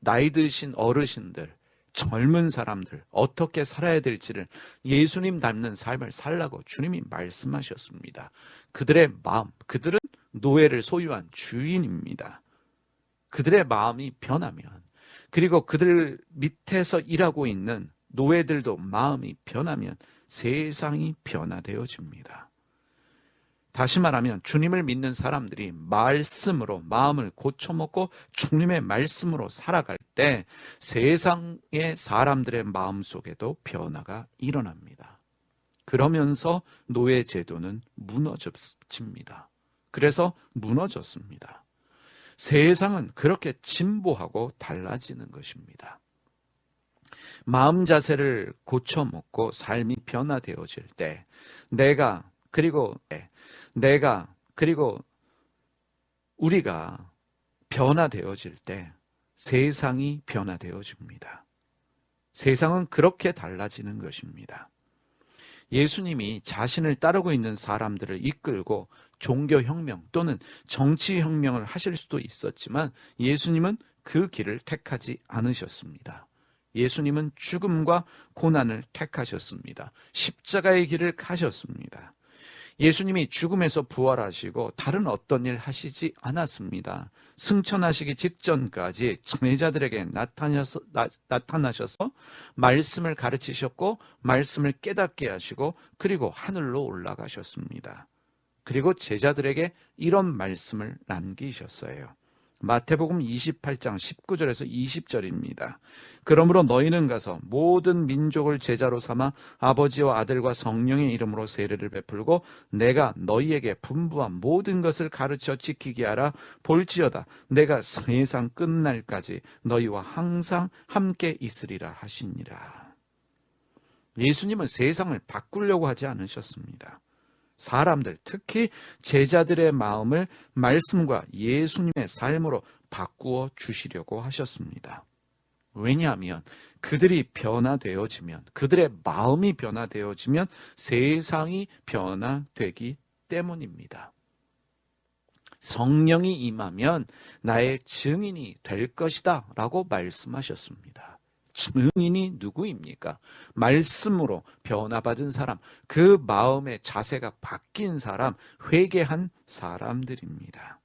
S1: 나이 드신 어르신들, 젊은 사람들 어떻게 살아야 될지를 예수님 닮는 삶을 살라고 주님이 말씀하셨습니다. 그들의 마음, 그들은 노예를 소유한 주인입니다. 그들의 마음이 변하면, 그리고 그들 밑에서 일하고 있는 노예들도 마음이 변하면 세상이 변화되어집니다. 다시 말하면 주님을 믿는 사람들이 말씀으로 마음을 고쳐먹고 주님의 말씀으로 살아갈 때 세상의 사람들의 마음 속에도 변화가 일어납니다. 그러면서 노예 제도는 무너집니다. 그래서 무너졌습니다. 세상은 그렇게 진보하고 달라지는 것입니다. 마음 자세를 고쳐 먹고 삶이 변화되어질 때 내가 그리고 우리가 변화되어질 때 세상이 변화되어집니다. 세상은 그렇게 달라지는 것입니다. 예수님이 자신을 따르고 있는 사람들을 이끌고 종교혁명 또는 정치혁명을 하실 수도 있었지만 예수님은 그 길을 택하지 않으셨습니다. 예수님은 죽음과 고난을 택하셨습니다. 십자가의 길을 가셨습니다. 예수님이 죽음에서 부활하시고 다른 어떤 일 하시지 않았습니다. 승천하시기 직전까지 제자들에게 나타나셔서 말씀을 가르치셨고 말씀을 깨닫게 하시고 그리고 하늘로 올라가셨습니다. 그리고 제자들에게 이런 말씀을 남기셨어요. 마태복음 28장 19절에서 20절입니다. 그러므로 너희는 가서 모든 민족을 제자로 삼아 아버지와 아들과 성령의 이름으로 세례를 베풀고 내가 너희에게 분부한 모든 것을 가르쳐 지키게 하라. 볼지어다 내가 세상 끝날까지 너희와 항상 함께 있으리라 하시니라. 예수님은 세상을 바꾸려고 하지 않으셨습니다. 사람들, 특히 제자들의 마음을 말씀과 예수님의 삶으로 바꾸어 주시려고 하셨습니다. 왜냐하면 그들이 변화되어지면, 그들의 마음이 변화되어지면 세상이 변화되기 때문입니다. 성령이 임하면 나의 증인이 될 것이다 라고 말씀하셨습니다. 증인이 누구입니까? 말씀으로 변화받은 사람, 그 마음의 자세가 바뀐 사람, 회개한 사람들입니다.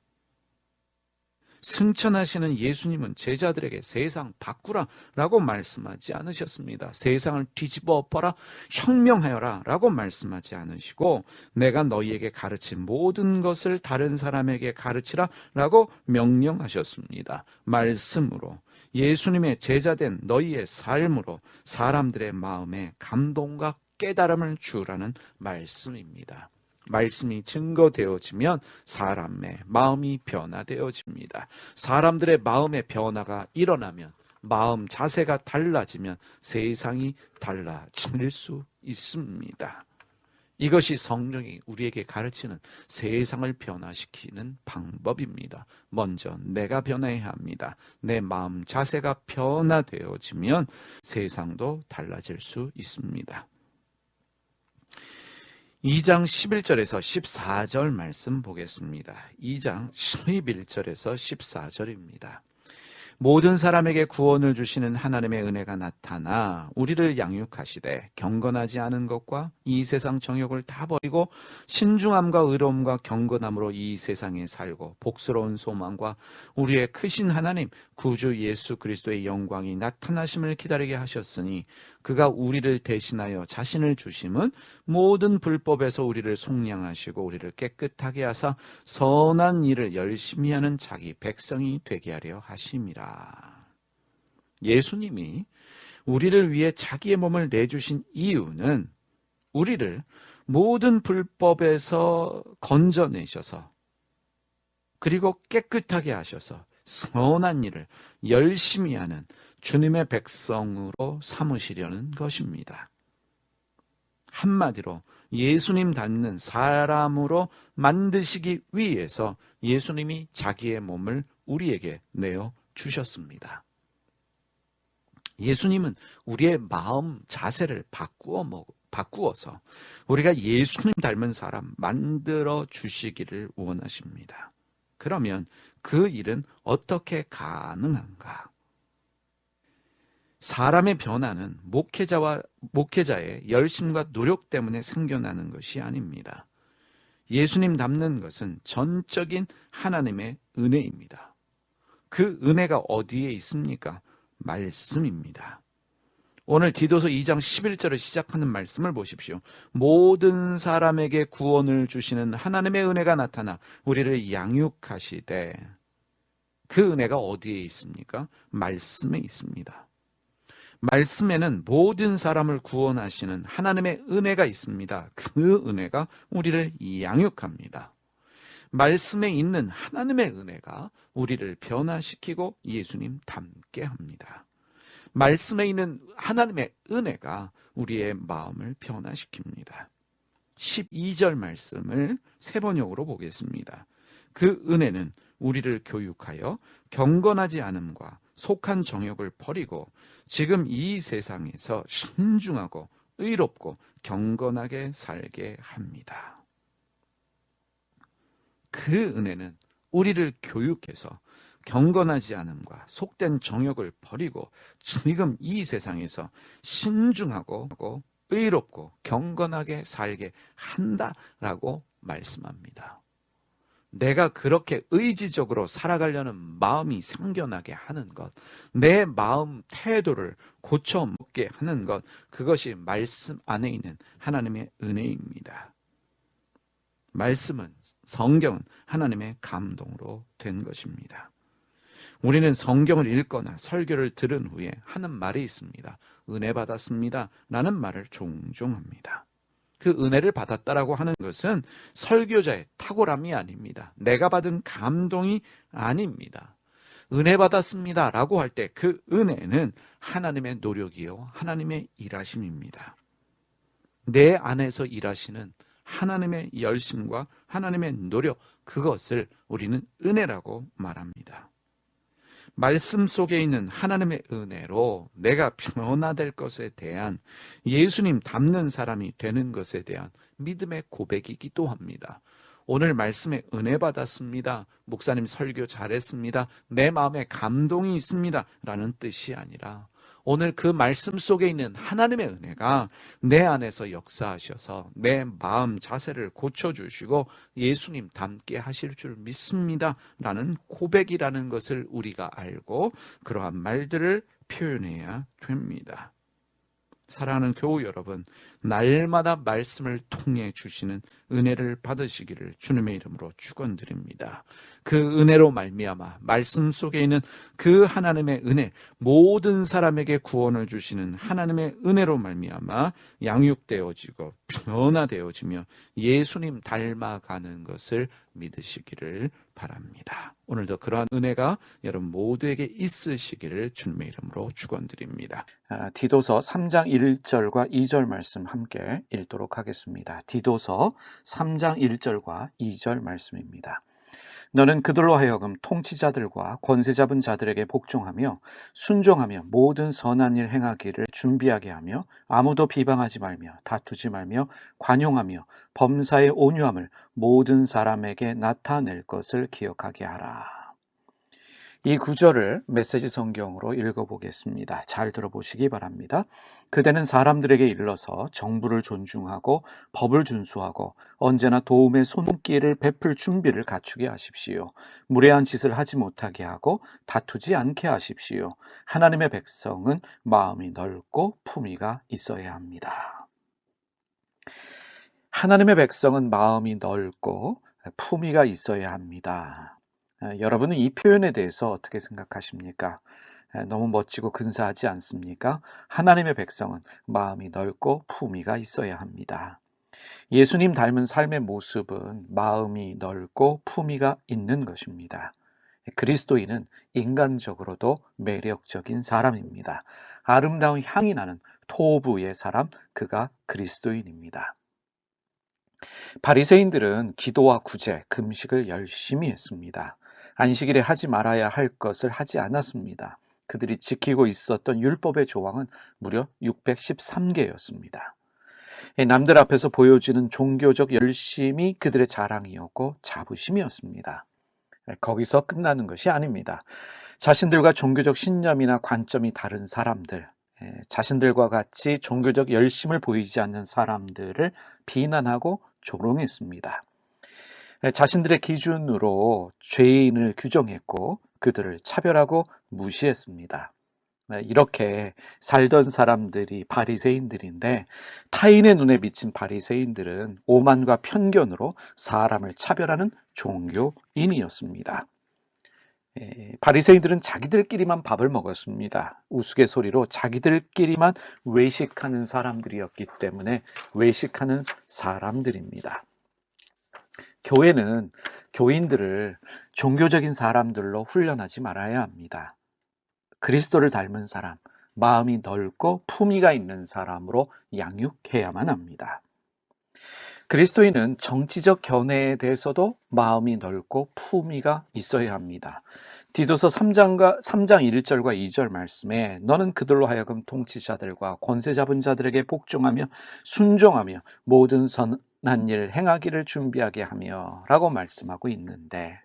S1: 승천하시는 예수님은 제자들에게 세상 바꾸라 라고 말씀하지 않으셨습니다. 세상을 뒤집어 엎어라, 혁명하여라 라고 말씀하지 않으시고 내가 너희에게 가르친 모든 것을 다른 사람에게 가르치라 라고 명령하셨습니다. 말씀으로, 예수님의 제자된 너희의 삶으로 사람들의 마음에 감동과 깨달음을 주라는 말씀입니다. 말씀이 증거되어지면 사람의 마음이 변화되어집니다. 사람들의 마음의 변화가 일어나면, 마음 자세가 달라지면 세상이 달라질 수 있습니다. 이것이 성령이 우리에게 가르치는 세상을 변화시키는 방법입니다. 먼저 내가 변해야 합니다. 내 마음 자세가 변화되어지면 세상도 달라질 수 있습니다. 2장 11절에서 14절 말씀 보겠습니다. 2장 11절에서 14절입니다. 모든 사람에게 구원을 주시는 하나님의 은혜가 나타나 우리를 양육하시되 경건하지 않은 것과 이 세상 정욕을 다 버리고 신중함과 의로움과 경건함으로 이 세상에 살고 복스러운 소망과 우리의 크신 하나님 구주 예수 그리스도의 영광이 나타나심을 기다리게 하셨으니 그가 우리를 대신하여 자신을 주심은 모든 불법에서 우리를 속량하시고 우리를 깨끗하게 하사 선한 일을 열심히 하는 자기 백성이 되게 하려 하심이라. 예수님이 우리를 위해 자기의 몸을 내주신 이유는 우리를 모든 불법에서 건져내셔서 그리고 깨끗하게 하셔서 선한 일을 열심히 하는 주님의 백성으로 삼으시려는 것입니다. 한마디로 예수님 닮는 사람으로 만드시기 위해서 예수님이 자기의 몸을 우리에게 내어 주셨습니다. 예수님은 우리의 마음 자세를 바꾸어서 우리가 예수님 닮은 사람 만들어 주시기를 원하십니다. 그러면 그 일은 어떻게 가능한가? 사람의 변화는 목회자의 열심과 노력 때문에 생겨나는 것이 아닙니다. 예수님 닮는 것은 전적인 하나님의 은혜입니다. 그 은혜가 어디에 있습니까? 말씀입니다. 오늘 디도서 2장 11절을 시작하는 말씀을 보십시오. 모든 사람에게 구원을 주시는 하나님의 은혜가 나타나 우리를 양육하시되, 그 은혜가 어디에 있습니까? 말씀에 있습니다. 말씀에는 모든 사람을 구원하시는 하나님의 은혜가 있습니다. 그 은혜가 우리를 양육합니다. 말씀에 있는 하나님의 은혜가 우리를 변화시키고 예수님 닮게 합니다. 말씀에 있는 하나님의 은혜가 우리의 마음을 변화시킵니다. 12절 말씀을 세 번역으로 보겠습니다. 그 은혜는 우리를 교육하여 경건하지 않음과 속한 정욕을 버리고 지금 이 세상에서 신중하고 의롭고 경건하게 살게 합니다. 그 은혜는 우리를 교육해서 경건하지 않음과 속된 정욕을 버리고 지금 이 세상에서 신중하고 의롭고 경건하게 살게 한다라고 말씀합니다. 내가 그렇게 의지적으로 살아가려는 마음이 생겨나게 하는 것, 내 마음 태도를 고쳐먹게 하는 것, 그것이 말씀 안에 있는 하나님의 은혜입니다. 말씀은, 성경은 하나님의 감동으로 된 것입니다. 우리는 성경을 읽거나 설교를 들은 후에 하는 말이 있습니다. 은혜 받았습니다 라는 말을 종종 합니다. 그 은혜를 받았다라고 하는 것은 설교자의 탁월함이 아닙니다. 내가 받은 감동이 아닙니다. 은혜 받았습니다 라고 할 때 그 은혜는 하나님의 노력이요 하나님의 일하심입니다. 내 안에서 일하시는 하나님의 열심과 하나님의 노력, 그것을 우리는 은혜라고 말합니다. 말씀 속에 있는 하나님의 은혜로 내가 변화될 것에 대한, 예수님 닮는 사람이 되는 것에 대한 믿음의 고백이기도 합니다. 오늘 말씀에 은혜 받았습니다, 목사님 설교 잘했습니다, 내 마음에 감동이 있습니다 라는 뜻이 아니라 오늘 그 말씀 속에 있는 하나님의 은혜가 내 안에서 역사하셔서 내 마음 자세를 고쳐주시고 예수님 닮게 하실 줄 믿습니다 라는 고백이라는 것을 우리가 알고 그러한 말들을 표현해야 됩니다. 사랑하는 교우 여러분, 날마다 말씀을 통해 주시는 은혜를 받으시기를 주님의 이름으로 축원드립니다. 그 은혜로 말미암아 말씀 속에 있는 그 하나님의 은혜, 모든 사람에게 구원을 주시는 하나님의 은혜로 말미암아 양육되어지고 변화되어지며 예수님 닮아가는 것을 믿으시기를 바랍니다. 오늘도 그러한 은혜가 여러분 모두에게 있으시기를 주님의 이름으로 축원드립니다.
S2: 디도서 3장 1절과 2절 말씀 함께 읽도록 하겠습니다. 디도서 3장 1절과 2절 말씀입니다. 너는 그들로 하여금 통치자들과 권세 잡은 자들에게 복종하며 순종하며 모든 선한 일 행하기를 준비하게 하며 아무도 비방하지 말며 다투지 말며 관용하며 범사의 온유함을 모든 사람에게 나타낼 것을 기억하게 하라. 이 구절을 메시지 성경으로 읽어보겠습니다. 잘 들어보시기 바랍니다. 그대는 사람들에게 일러서 정부를 존중하고 법을 준수하고 언제나 도움의 손길을 베풀 준비를 갖추게 하십시오. 무례한 짓을 하지 못하게 하고 다투지 않게 하십시오. 하나님의 백성은 마음이 넓고 품위가 있어야 합니다. 하나님의 백성은 마음이 넓고 품위가 있어야 합니다. 여러분은 이 표현에 대해서 어떻게 생각하십니까? 너무 멋지고 근사하지 않습니까? 하나님의 백성은 마음이 넓고 품위가 있어야 합니다. 예수님 닮은 삶의 모습은 마음이 넓고 품위가 있는 것입니다. 그리스도인은 인간적으로도 매력적인 사람입니다. 아름다운 향이 나는 토부의 사람, 그가 그리스도인입니다. 바리새인들은 기도와 구제, 금식을 열심히 했습니다. 안식일에 하지 말아야 할 것을 하지 않았습니다. 그들이 지키고 있었던 율법의 조항은 무려 613개였습니다. 남들 앞에서 보여지는 종교적 열심이 그들의 자랑이었고 자부심이었습니다. 거기서 끝나는 것이 아닙니다. 자신들과 종교적 신념이나 관점이 다른 사람들, 자신들과 같이 종교적 열심을 보이지 않는 사람들을 비난하고 조롱했습니다. 자신들의 기준으로 죄인을 규정했고 그들을 차별하고 무시했습니다. 이렇게 살던 사람들이 바리새인들인데 타인의 눈에 비친 바리새인들은 오만과 편견으로 사람을 차별하는 종교인이었습니다. 바리새인들은 자기들끼리만 밥을 먹었습니다. 우스갯소리로 자기들끼리만 외식하는 사람들이었기 때문에 외식하는 사람들입니다. 교회는 교인들을 종교적인 사람들로 훈련하지 말아야 합니다. 그리스도를 닮은 사람, 마음이 넓고 품위가 있는 사람으로 양육해야만 합니다. 그리스도인은 정치적 견해에 대해서도 마음이 넓고 품위가 있어야 합니다. 디도서 3장 1절과 2절 말씀에 너는 그들로 하여금 통치자들과 권세 잡은 자들에게 복종하며 순종하며 모든 선한 일 행하기를 준비하게 하며 라고 말씀하고 있는데,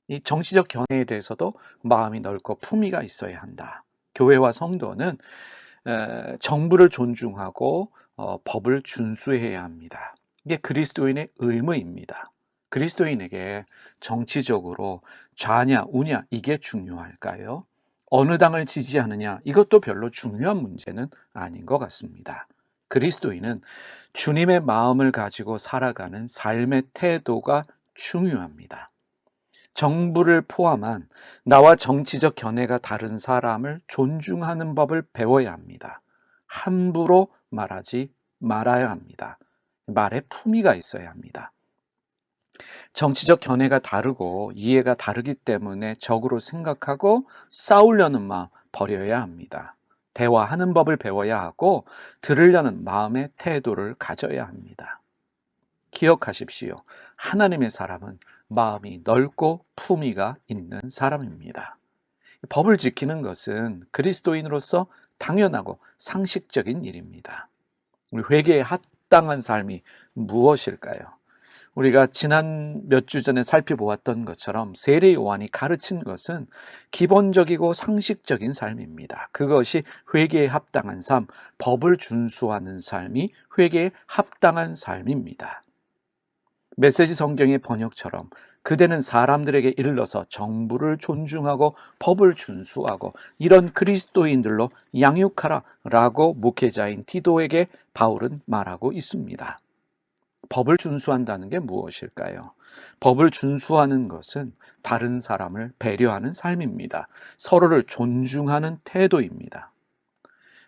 S2: 이 정치적 견해에 대해서도 마음이 넓고 품위가 있어야 한다. 교회와 성도는 정부를 존중하고 법을 준수해야 합니다. 이게 그리스도인의 의무입니다. 그리스도인에게 정치적으로 좌냐 우냐 이게 중요할까요? 어느 당을 지지하느냐 이것도 별로 중요한 문제는 아닌 것 같습니다. 그리스도인은 주님의 마음을 가지고 살아가는 삶의 태도가 중요합니다. 정부를 포함한 나와 정치적 견해가 다른 사람을 존중하는 법을 배워야 합니다. 함부로 말하지 말아야 합니다. 말에 품위가 있어야 합니다. 정치적 견해가 다르고 이해가 다르기 때문에 적으로 생각하고 싸우려는 마음 버려야 합니다. 대화하는 법을 배워야 하고 들으려는 마음의 태도를 가져야 합니다. 기억하십시오. 하나님의 사람은 마음이 넓고 품위가 있는 사람입니다. 법을 지키는 것은 그리스도인으로서 당연하고 상식적인 일입니다. 우리 회개에 합당한 삶이 무엇일까요? 우리가 지난 몇 주 전에 살펴보았던 것처럼 세례 요한이 가르친 것은 기본적이고 상식적인 삶입니다. 그것이 회개에 합당한 삶, 법을 준수하는 삶이 회개에 합당한 삶입니다. 메시지 성경의 번역처럼 그대는 사람들에게 일러서 정부를 존중하고 법을 준수하고 이런 그리스도인들로 양육하라 라고 목회자인 디도에게 바울은 말하고 있습니다. 법을 준수한다는 게 무엇일까요? 법을 준수하는 것은 다른 사람을 배려하는 삶입니다. 서로를 존중하는 태도입니다.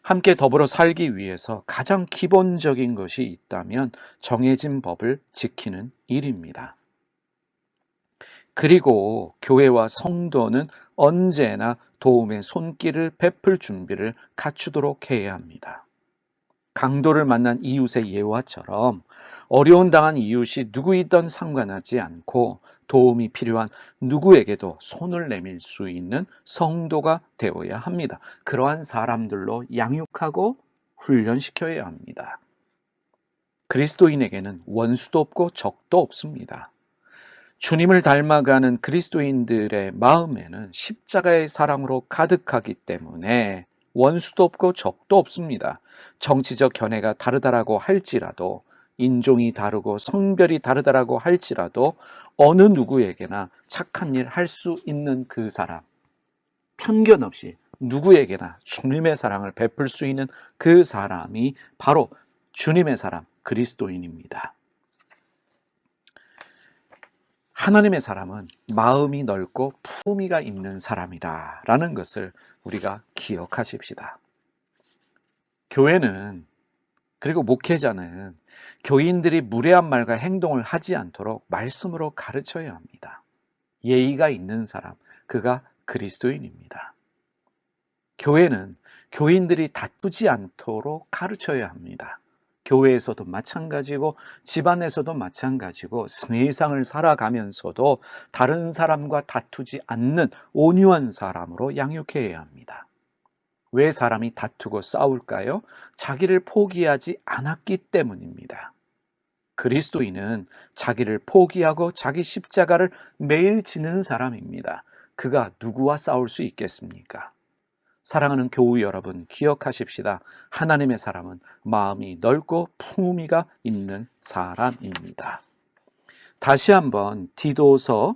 S2: 함께 더불어 살기 위해서 가장 기본적인 것이 있다면 정해진 법을 지키는 일입니다. 그리고 교회와 성도는 언제나 도움의 손길을 베풀 준비를 갖추도록 해야 합니다. 강도를 만난 이웃의 예화처럼 어려운 당한 이웃이 누구이든 상관하지 않고 도움이 필요한 누구에게도 손을 내밀 수 있는 성도가 되어야 합니다. 그러한 사람들로 양육하고 훈련시켜야 합니다. 그리스도인에게는 원수도 없고 적도 없습니다. 주님을 닮아가는 그리스도인들의 마음에는 십자가의 사랑으로 가득하기 때문에 원수도 없고 적도 없습니다. 정치적 견해가 다르다라고 할지라도, 인종이 다르고 성별이 다르다라고 할지라도 어느 누구에게나 착한 일 할 수 있는 그 사람, 편견 없이 누구에게나 주님의 사랑을 베풀 수 있는 그 사람이 바로 주님의 사람, 그리스도인입니다. 하나님의 사람은 마음이 넓고 품위가 있는 사람이다 라는 것을 우리가 기억하십시다. 교회는, 그리고 목회자는 교인들이 무례한 말과 행동을 하지 않도록 말씀으로 가르쳐야 합니다. 예의가 있는 사람, 그가 그리스도인입니다. 교회는 교인들이 다투지 않도록 가르쳐야 합니다. 교회에서도 마찬가지고 집안에서도 마찬가지고 세상을 살아가면서도 다른 사람과 다투지 않는 온유한 사람으로 양육해야 합니다. 왜 사람이 다투고 싸울까요? 자기를 포기하지 않았기 때문입니다. 그리스도인은 자기를 포기하고 자기 십자가를 매일 지는 사람입니다. 그가 누구와 싸울 수 있겠습니까? 사랑하는 교우 여러분, 기억하십시다. 하나님의 사람은 마음이 넓고 품위가 있는 사람입니다. 다시 한번 디도서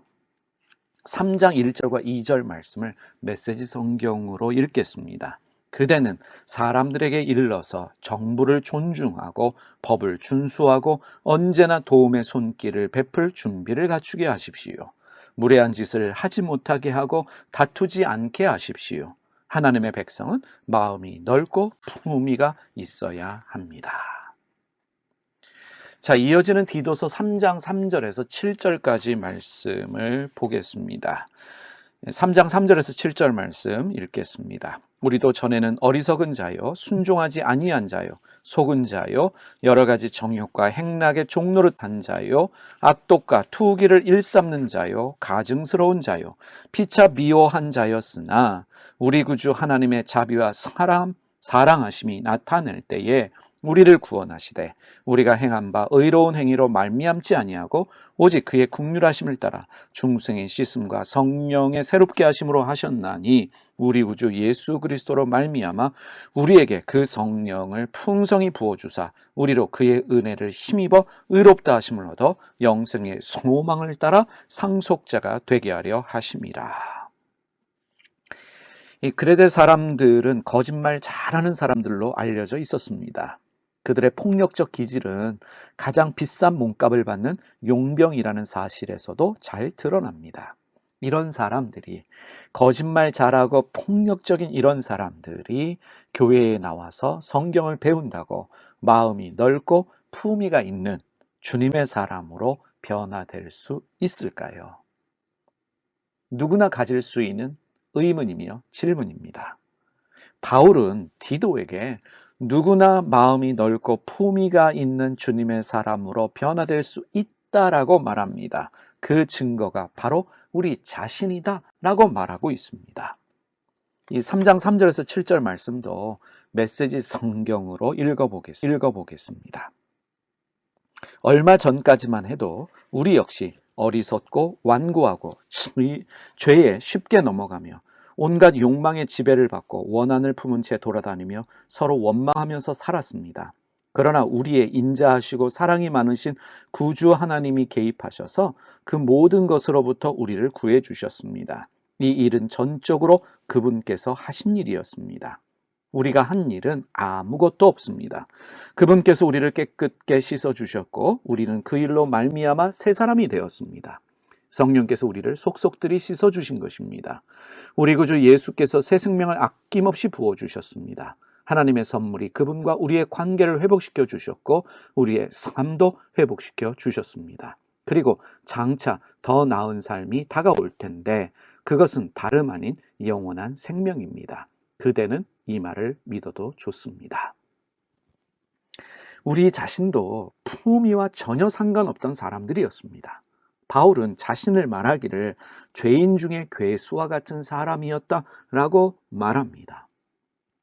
S2: 3장 1절과 2절 말씀을 메시지 성경으로 읽겠습니다. 그대는 사람들에게 일러서 정부를 존중하고 법을 준수하고 언제나 도움의 손길을 베풀 준비를 갖추게 하십시오. 무례한 짓을 하지 못하게 하고 다투지 않게 하십시오. 하나님의 백성은 마음이 넓고 품위가 있어야 합니다. 자, 이어지는 디도서 3장 3절에서 7절까지 말씀을 보겠습니다. 3장 3절에서 7절 말씀 읽겠습니다. 우리도 전에는 어리석은 자요, 순종하지 아니한 자요, 속은 자요, 여러 가지 정욕과 행락의 종노릇한 자요, 악독과 투기를 일삼는 자요, 가증스러운 자요, 피차 미워한 자였으나 우리 구주 하나님의 자비와 사랑하심이 나타날 때에 우리를 구원하시되 우리가 행한 바 의로운 행위로 말미암지 아니하고 오직 그의 긍휼하심을 따라 중생의 씻음과 성령의 새롭게 하심으로 하셨나니 우리 구주 예수 그리스도로 말미암아 우리에게 그 성령을 풍성히 부어주사 우리로 그의 은혜를 힘입어 의롭다 하심을 얻어 영생의 소망을 따라 상속자가 되게 하려 하심이라. 이 그레데 사람들은 거짓말 잘하는 사람들로 알려져 있었습니다. 그들의 폭력적 기질은 가장 비싼 몸값을 받는 용병이라는 사실에서도 잘 드러납니다. 이런 사람들이, 거짓말 잘하고 폭력적인 이런 사람들이 교회에 나와서 성경을 배운다고 마음이 넓고 품위가 있는 주님의 사람으로 변화될 수 있을까요? 누구나 가질 수 있는 의문이며 질문입니다. 바울은 디도에게 누구나 마음이 넓고 품위가 있는 주님의 사람으로 변화될 수 있다라고 말합니다. 그 증거가 바로 우리 자신이다 라고 말하고 있습니다. 이 3장 3절에서 7절 말씀도 메시지 성경으로 읽어보겠습니다. 얼마 전까지만 해도 우리 역시 어리석고 완고하고 죄에 쉽게 넘어가며 온갖 욕망의 지배를 받고 원한을 품은 채 돌아다니며 서로 원망하면서 살았습니다. 그러나 우리의 인자하시고 사랑이 많으신 구주 하나님이 개입하셔서 그 모든 것으로부터 우리를 구해 주셨습니다. 이 일은 전적으로 그분께서 하신 일이었습니다. 우리가 한 일은 아무것도 없습니다. 그분께서 우리를 깨끗게 씻어 주셨고 우리는 그 일로 말미암아 새 사람이 되었습니다. 성령께서 우리를 속속들이 씻어 주신 것입니다. 우리 구주 예수께서 새 생명을 아낌없이 부어 주셨습니다. 하나님의 선물이 그분과 우리의 관계를 회복시켜 주셨고 우리의 삶도 회복시켜 주셨습니다. 그리고 장차 더 나은 삶이 다가올 텐데 그것은 다름 아닌 영원한 생명입니다. 그대는 이 말을 믿어도 좋습니다. 우리 자신도 품위와 전혀 상관없던 사람들이었습니다. 바울은 자신을 말하기를 죄인 중에 괴수와 같은 사람이었다라고 말합니다.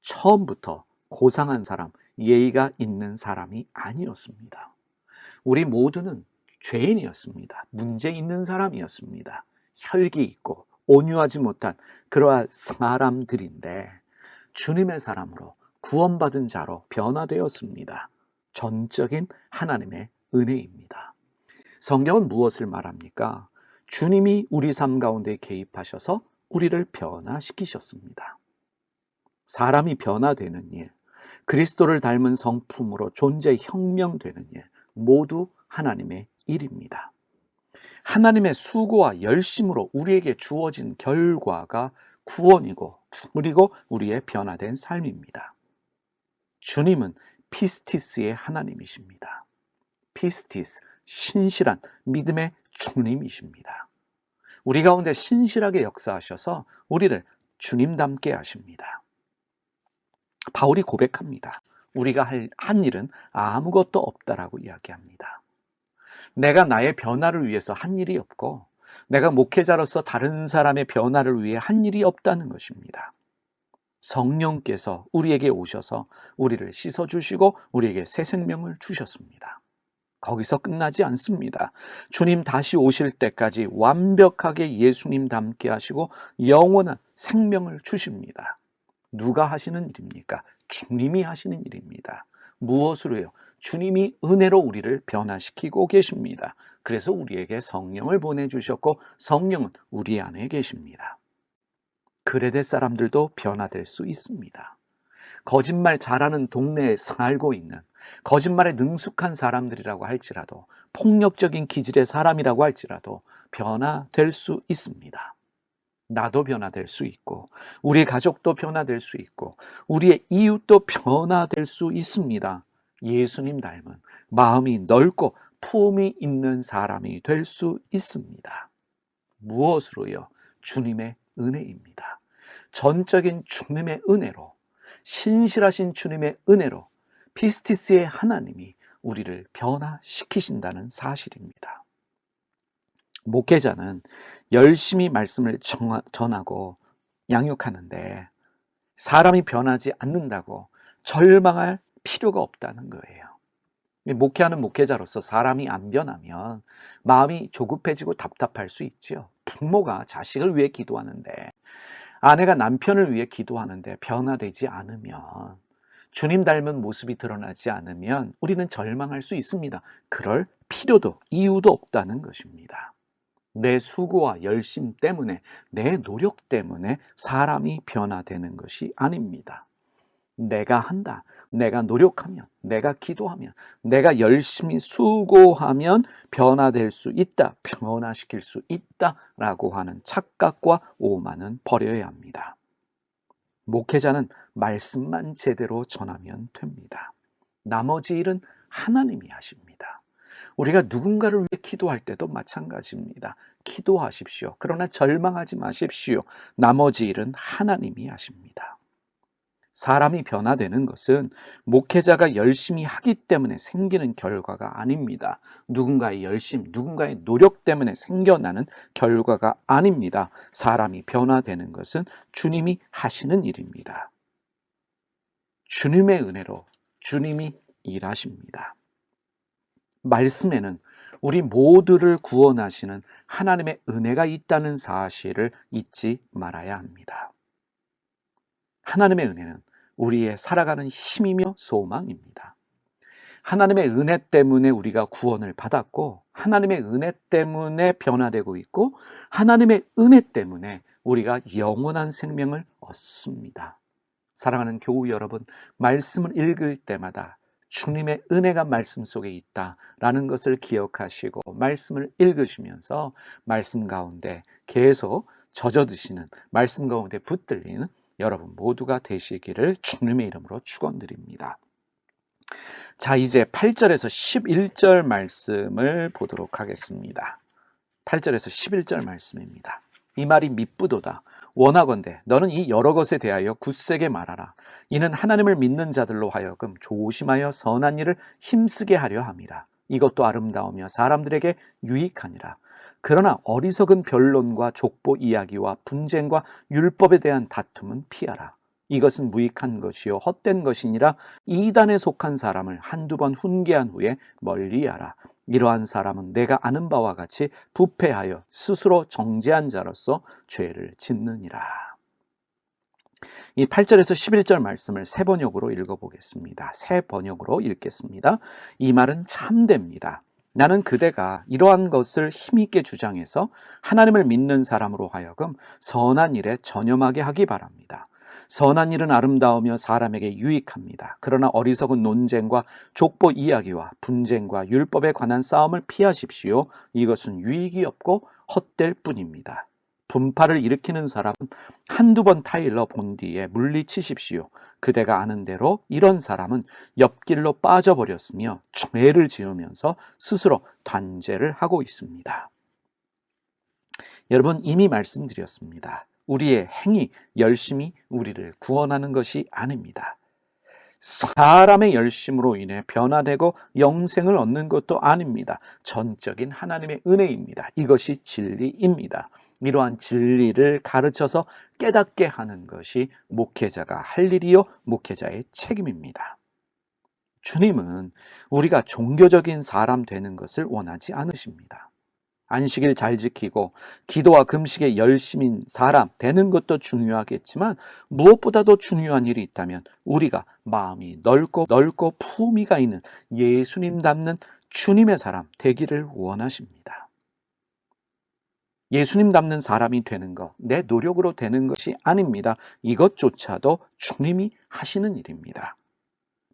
S2: 처음부터 고상한 사람, 예의가 있는 사람이 아니었습니다. 우리 모두는 죄인이었습니다. 문제 있는 사람이었습니다. 혈기 있고 온유하지 못한 그러한 사람들인데 주님의 사람으로 구원받은 자로 변화되었습니다. 전적인 하나님의 은혜입니다. 성경은 무엇을 말합니까? 주님이 우리 삶 가운데 개입하셔서 우리를 변화시키셨습니다. 사람이 변화되는 일, 그리스도를 닮은 성품으로 존재 혁명되는 일, 모두 하나님의 일입니다. 하나님의 수고와 열심으로 우리에게 주어진 결과가 구원이고 그리고 우리의 변화된 삶입니다. 주님은 피스티스의 하나님이십니다. 피스티스, 신실한 믿음의 주님이십니다. 우리 가운데 신실하게 역사하셔서 우리를 주님 닮게 하십니다. 바울이 고백합니다. 우리가 한 일은 아무것도 없다라고 이야기합니다. 내가 나의 변화를 위해서 한 일이 없고 내가 목회자로서 다른 사람의 변화를 위해 한 일이 없다는 것입니다. 성령께서 우리에게 오셔서 우리를 씻어주시고 우리에게 새 생명을 주셨습니다. 거기서 끝나지 않습니다. 주님 다시 오실 때까지 완벽하게 예수님 닮게 하시고 영원한 생명을 주십니다. 누가 하시는 일입니까? 주님이 하시는 일입니다. 무엇으로요? 주님이 은혜로 우리를 변화시키고 계십니다. 그래서 우리에게 성령을 보내주셨고 성령은 우리 안에 계십니다. 그레데 사람들도 변화될 수 있습니다. 거짓말 잘하는 동네에 살고 있는 거짓말에 능숙한 사람들이라고 할지라도 폭력적인 기질의 사람이라고 할지라도 변화될 수 있습니다. 나도 변화될 수 있고 우리 가족도 변화될 수 있고 우리의 이웃도 변화될 수 있습니다. 예수님 닮은 마음이 넓고 품이 있는 사람이 될 수 있습니다. 무엇으로요? 주님의 은혜입니다. 전적인 주님의 은혜로, 신실하신 주님의 은혜로 피스티스의 하나님이 우리를 변화시키신다는 사실입니다. 목회자는 열심히 말씀을 전하고 양육하는데 사람이 변하지 않는다고 절망할 필요가 없다는 거예요. 목회하는 목회자로서 사람이 안 변하면 마음이 조급해지고 답답할 수 있죠. 부모가 자식을 위해 기도하는데, 아내가 남편을 위해 기도하는데 변화되지 않으면, 주님 닮은 모습이 드러나지 않으면 우리는 절망할 수 있습니다. 그럴 필요도 이유도 없다는 것입니다. 내 수고와 열심 때문에, 내 노력 때문에 사람이 변화되는 것이 아닙니다. 내가 한다, 내가 노력하면, 내가 기도하면, 내가 열심히 수고하면 변화될 수 있다, 변화시킬 수 있다라고 하는 착각과 오만은 버려야 합니다. 목회자는 말씀만 제대로 전하면 됩니다. 나머지 일은 하나님이 하십니다. 우리가 누군가를 위해 기도할 때도 마찬가지입니다. 기도하십시오. 그러나 절망하지 마십시오. 나머지 일은 하나님이 하십니다. 사람이 변화되는 것은 목회자가 열심히 하기 때문에 생기는 결과가 아닙니다. 누군가의 열심, 누군가의 노력 때문에 생겨나는 결과가 아닙니다. 사람이 변화되는 것은 주님이 하시는 일입니다. 주님의 은혜로 주님이 일하십니다. 말씀에는 우리 모두를 구원하시는 하나님의 은혜가 있다는 사실을 잊지 말아야 합니다. 하나님의 은혜는 우리의 살아가는 힘이며 소망입니다. 하나님의 은혜 때문에 우리가 구원을 받았고, 하나님의 은혜 때문에 변화되고 있고, 하나님의 은혜 때문에 우리가 영원한 생명을 얻습니다. 사랑하는 교우 여러분, 말씀을 읽을 때마다 주님의 은혜가 말씀 속에 있다라는 것을 기억하시고 말씀을 읽으시면서 말씀 가운데 계속 젖어드시는, 말씀 가운데 붙들리는 여러분 모두가 되시기를 주님의 이름으로 축원드립니다. 자, 이제 8절에서 11절 말씀을 보도록 하겠습니다. 8절에서 11절 말씀입니다. 이 말이 미쁘도다. 원하건대 너는 이 여러 것에 대하여 굳세게 말하라. 이는 하나님을 믿는 자들로 하여금 조심하여 선한 일을 힘쓰게 하려 함이라. 이것도 아름다우며 사람들에게 유익하니라. 그러나 어리석은 변론과 족보 이야기와 분쟁과 율법에 대한 다툼은 피하라. 이것은 무익한 것이요 헛된 것이니라. 이단에 속한 사람을 한두 번 훈계한 후에 멀리하라. 이러한 사람은 내가 아는 바와 같이 부패하여 스스로 정죄한 자로서 죄를 짓느니라. 이 8절에서 11절 말씀을 새 번역으로 읽어보겠습니다. 새 번역으로 읽겠습니다. 이 말은 참됩니다. 나는 그대가 이러한 것을 힘있게 주장해서 하나님을 믿는 사람으로 하여금 선한 일에 전념하게 하기 바랍니다. 선한 일은 아름다우며 사람에게 유익합니다. 그러나 어리석은 논쟁과 족보 이야기와 분쟁과 율법에 관한 싸움을 피하십시오. 이것은 유익이 없고 헛될 뿐입니다. 분파를 일으키는 사람은 한두 번 타일러 본 뒤에 물리치십시오. 그대가 아는 대로 이런 사람은 옆길로 빠져버렸으며 죄를 지으면서 스스로 단죄를 하고 있습니다. 여러분, 이미 말씀드렸습니다. 우리의 행위, 열심이 우리를 구원하는 것이 아닙니다. 사람의 열심으로 인해 변화되고 영생을 얻는 것도 아닙니다. 전적인 하나님의 은혜입니다. 이것이 진리입니다. 이러한 진리를 가르쳐서 깨닫게 하는 것이 목회자가 할 일이요 목회자의 책임입니다. 주님은 우리가 종교적인 사람 되는 것을 원하지 않으십니다. 안식일 잘 지키고 기도와 금식에 열심인 사람 되는 것도 중요하겠지만 무엇보다도 중요한 일이 있다면 우리가 마음이 넓고 품위가 있는 예수님 닮는 주님의 사람 되기를 원하십니다. 예수님 닮는 사람이 되는 것, 내 노력으로 되는 것이 아닙니다. 이것조차도 주님이 하시는 일입니다.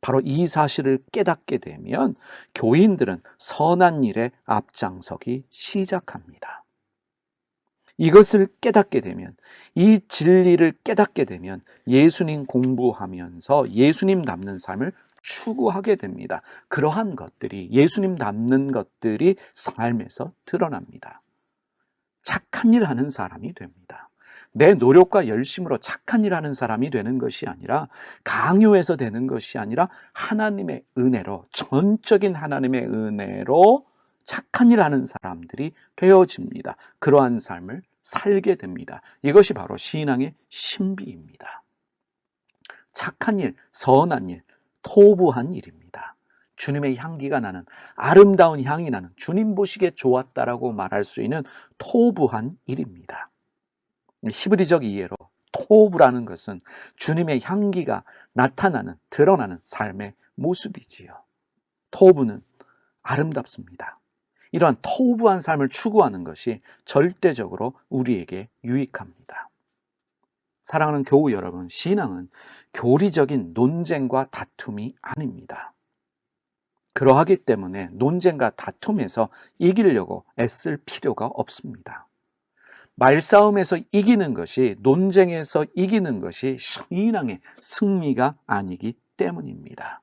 S2: 바로 이 사실을 깨닫게 되면 교인들은 선한 일에 앞장서기 시작합니다. 이것을 깨닫게 되면, 이 진리를 깨닫게 되면 예수님 공부하면서 예수님 닮는 삶을 추구하게 됩니다. 그러한 것들이, 예수님 닮는 것들이 삶에서 드러납니다. 착한 일 하는 사람이 됩니다. 내 노력과 열심으로 착한 일 하는 사람이 되는 것이 아니라, 강요해서 되는 것이 아니라 하나님의 은혜로, 전적인 하나님의 은혜로 착한 일 하는 사람들이 되어집니다. 그러한 삶을 살게 됩니다. 이것이 바로 신앙의 신비입니다. 착한 일, 선한 일, 토부한 일입니다. 주님의 향기가 나는, 아름다운 향이 나는, 주님 보시기에 좋았다라고 말할 수 있는 토부한 일입니다. 히브리적 이해로 토부라는 것은 주님의 향기가 나타나는, 드러나는 삶의 모습이지요. 토부는 아름답습니다. 이러한 토부한 삶을 추구하는 것이 절대적으로 우리에게 유익합니다. 사랑하는 교우 여러분, 신앙은 교리적인 논쟁과 다툼이 아닙니다. 그러하기 때문에 논쟁과 다툼에서 이기려고 애쓸 필요가 없습니다. 말싸움에서 이기는 것이, 논쟁에서 이기는 것이 신앙의 승리가 아니기 때문입니다.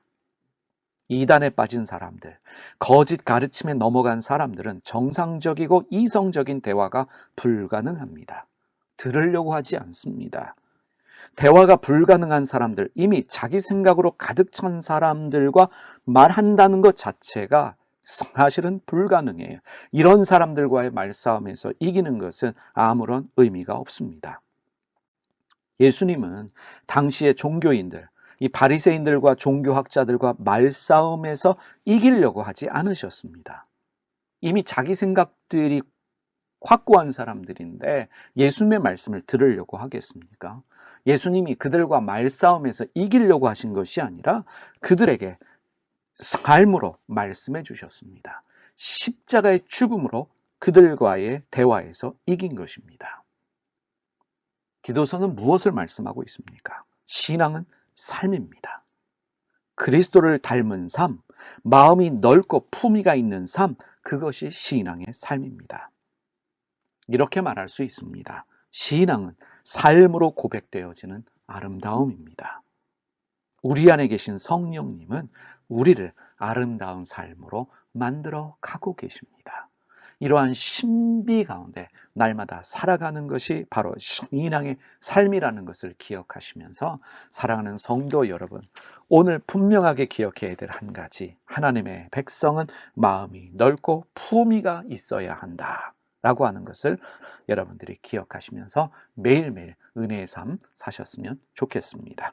S2: 이단에 빠진 사람들, 거짓 가르침에 넘어간 사람들은 정상적이고 이성적인 대화가 불가능합니다. 들으려고 하지 않습니다. 대화가 불가능한 사람들, 이미 자기 생각으로 가득 찬 사람들과 말한다는 것 자체가 사실은 불가능해요. 이런 사람들과의 말싸움에서 이기는 것은 아무런 의미가 없습니다. 예수님은 당시의 종교인들, 이 바리새인들과 종교학자들과 말싸움에서 이기려고 하지 않으셨습니다. 이미 자기 생각들이 확고한 사람들인데 예수님의 말씀을 들으려고 하겠습니까? 예수님이 그들과 말싸움에서 이기려고 하신 것이 아니라 그들에게 삶으로 말씀해 주셨습니다. 십자가의 죽음으로 그들과의 대화에서 이긴 것입니다. 기도서는 무엇을 말씀하고 있습니까? 신앙은 삶입니다. 그리스도를 닮은 삶, 마음이 넓고 품위가 있는 삶, 그것이 신앙의 삶입니다. 이렇게 말할 수 있습니다. 신앙은 삶으로 고백되어지는 아름다움입니다. 우리 안에 계신 성령님은 우리를 아름다운 삶으로 만들어 가고 계십니다. 이러한 신비 가운데 날마다 살아가는 것이 바로 신앙의 삶이라는 것을 기억하시면서, 사랑하는 성도 여러분, 오늘 분명하게 기억해야 될 한 가지, 하나님의 백성은 마음이 넓고 품위가 있어야 한다 라고 하는 것을 여러분들이 기억하시면서 매일매일 은혜의 삶 사셨으면 좋겠습니다.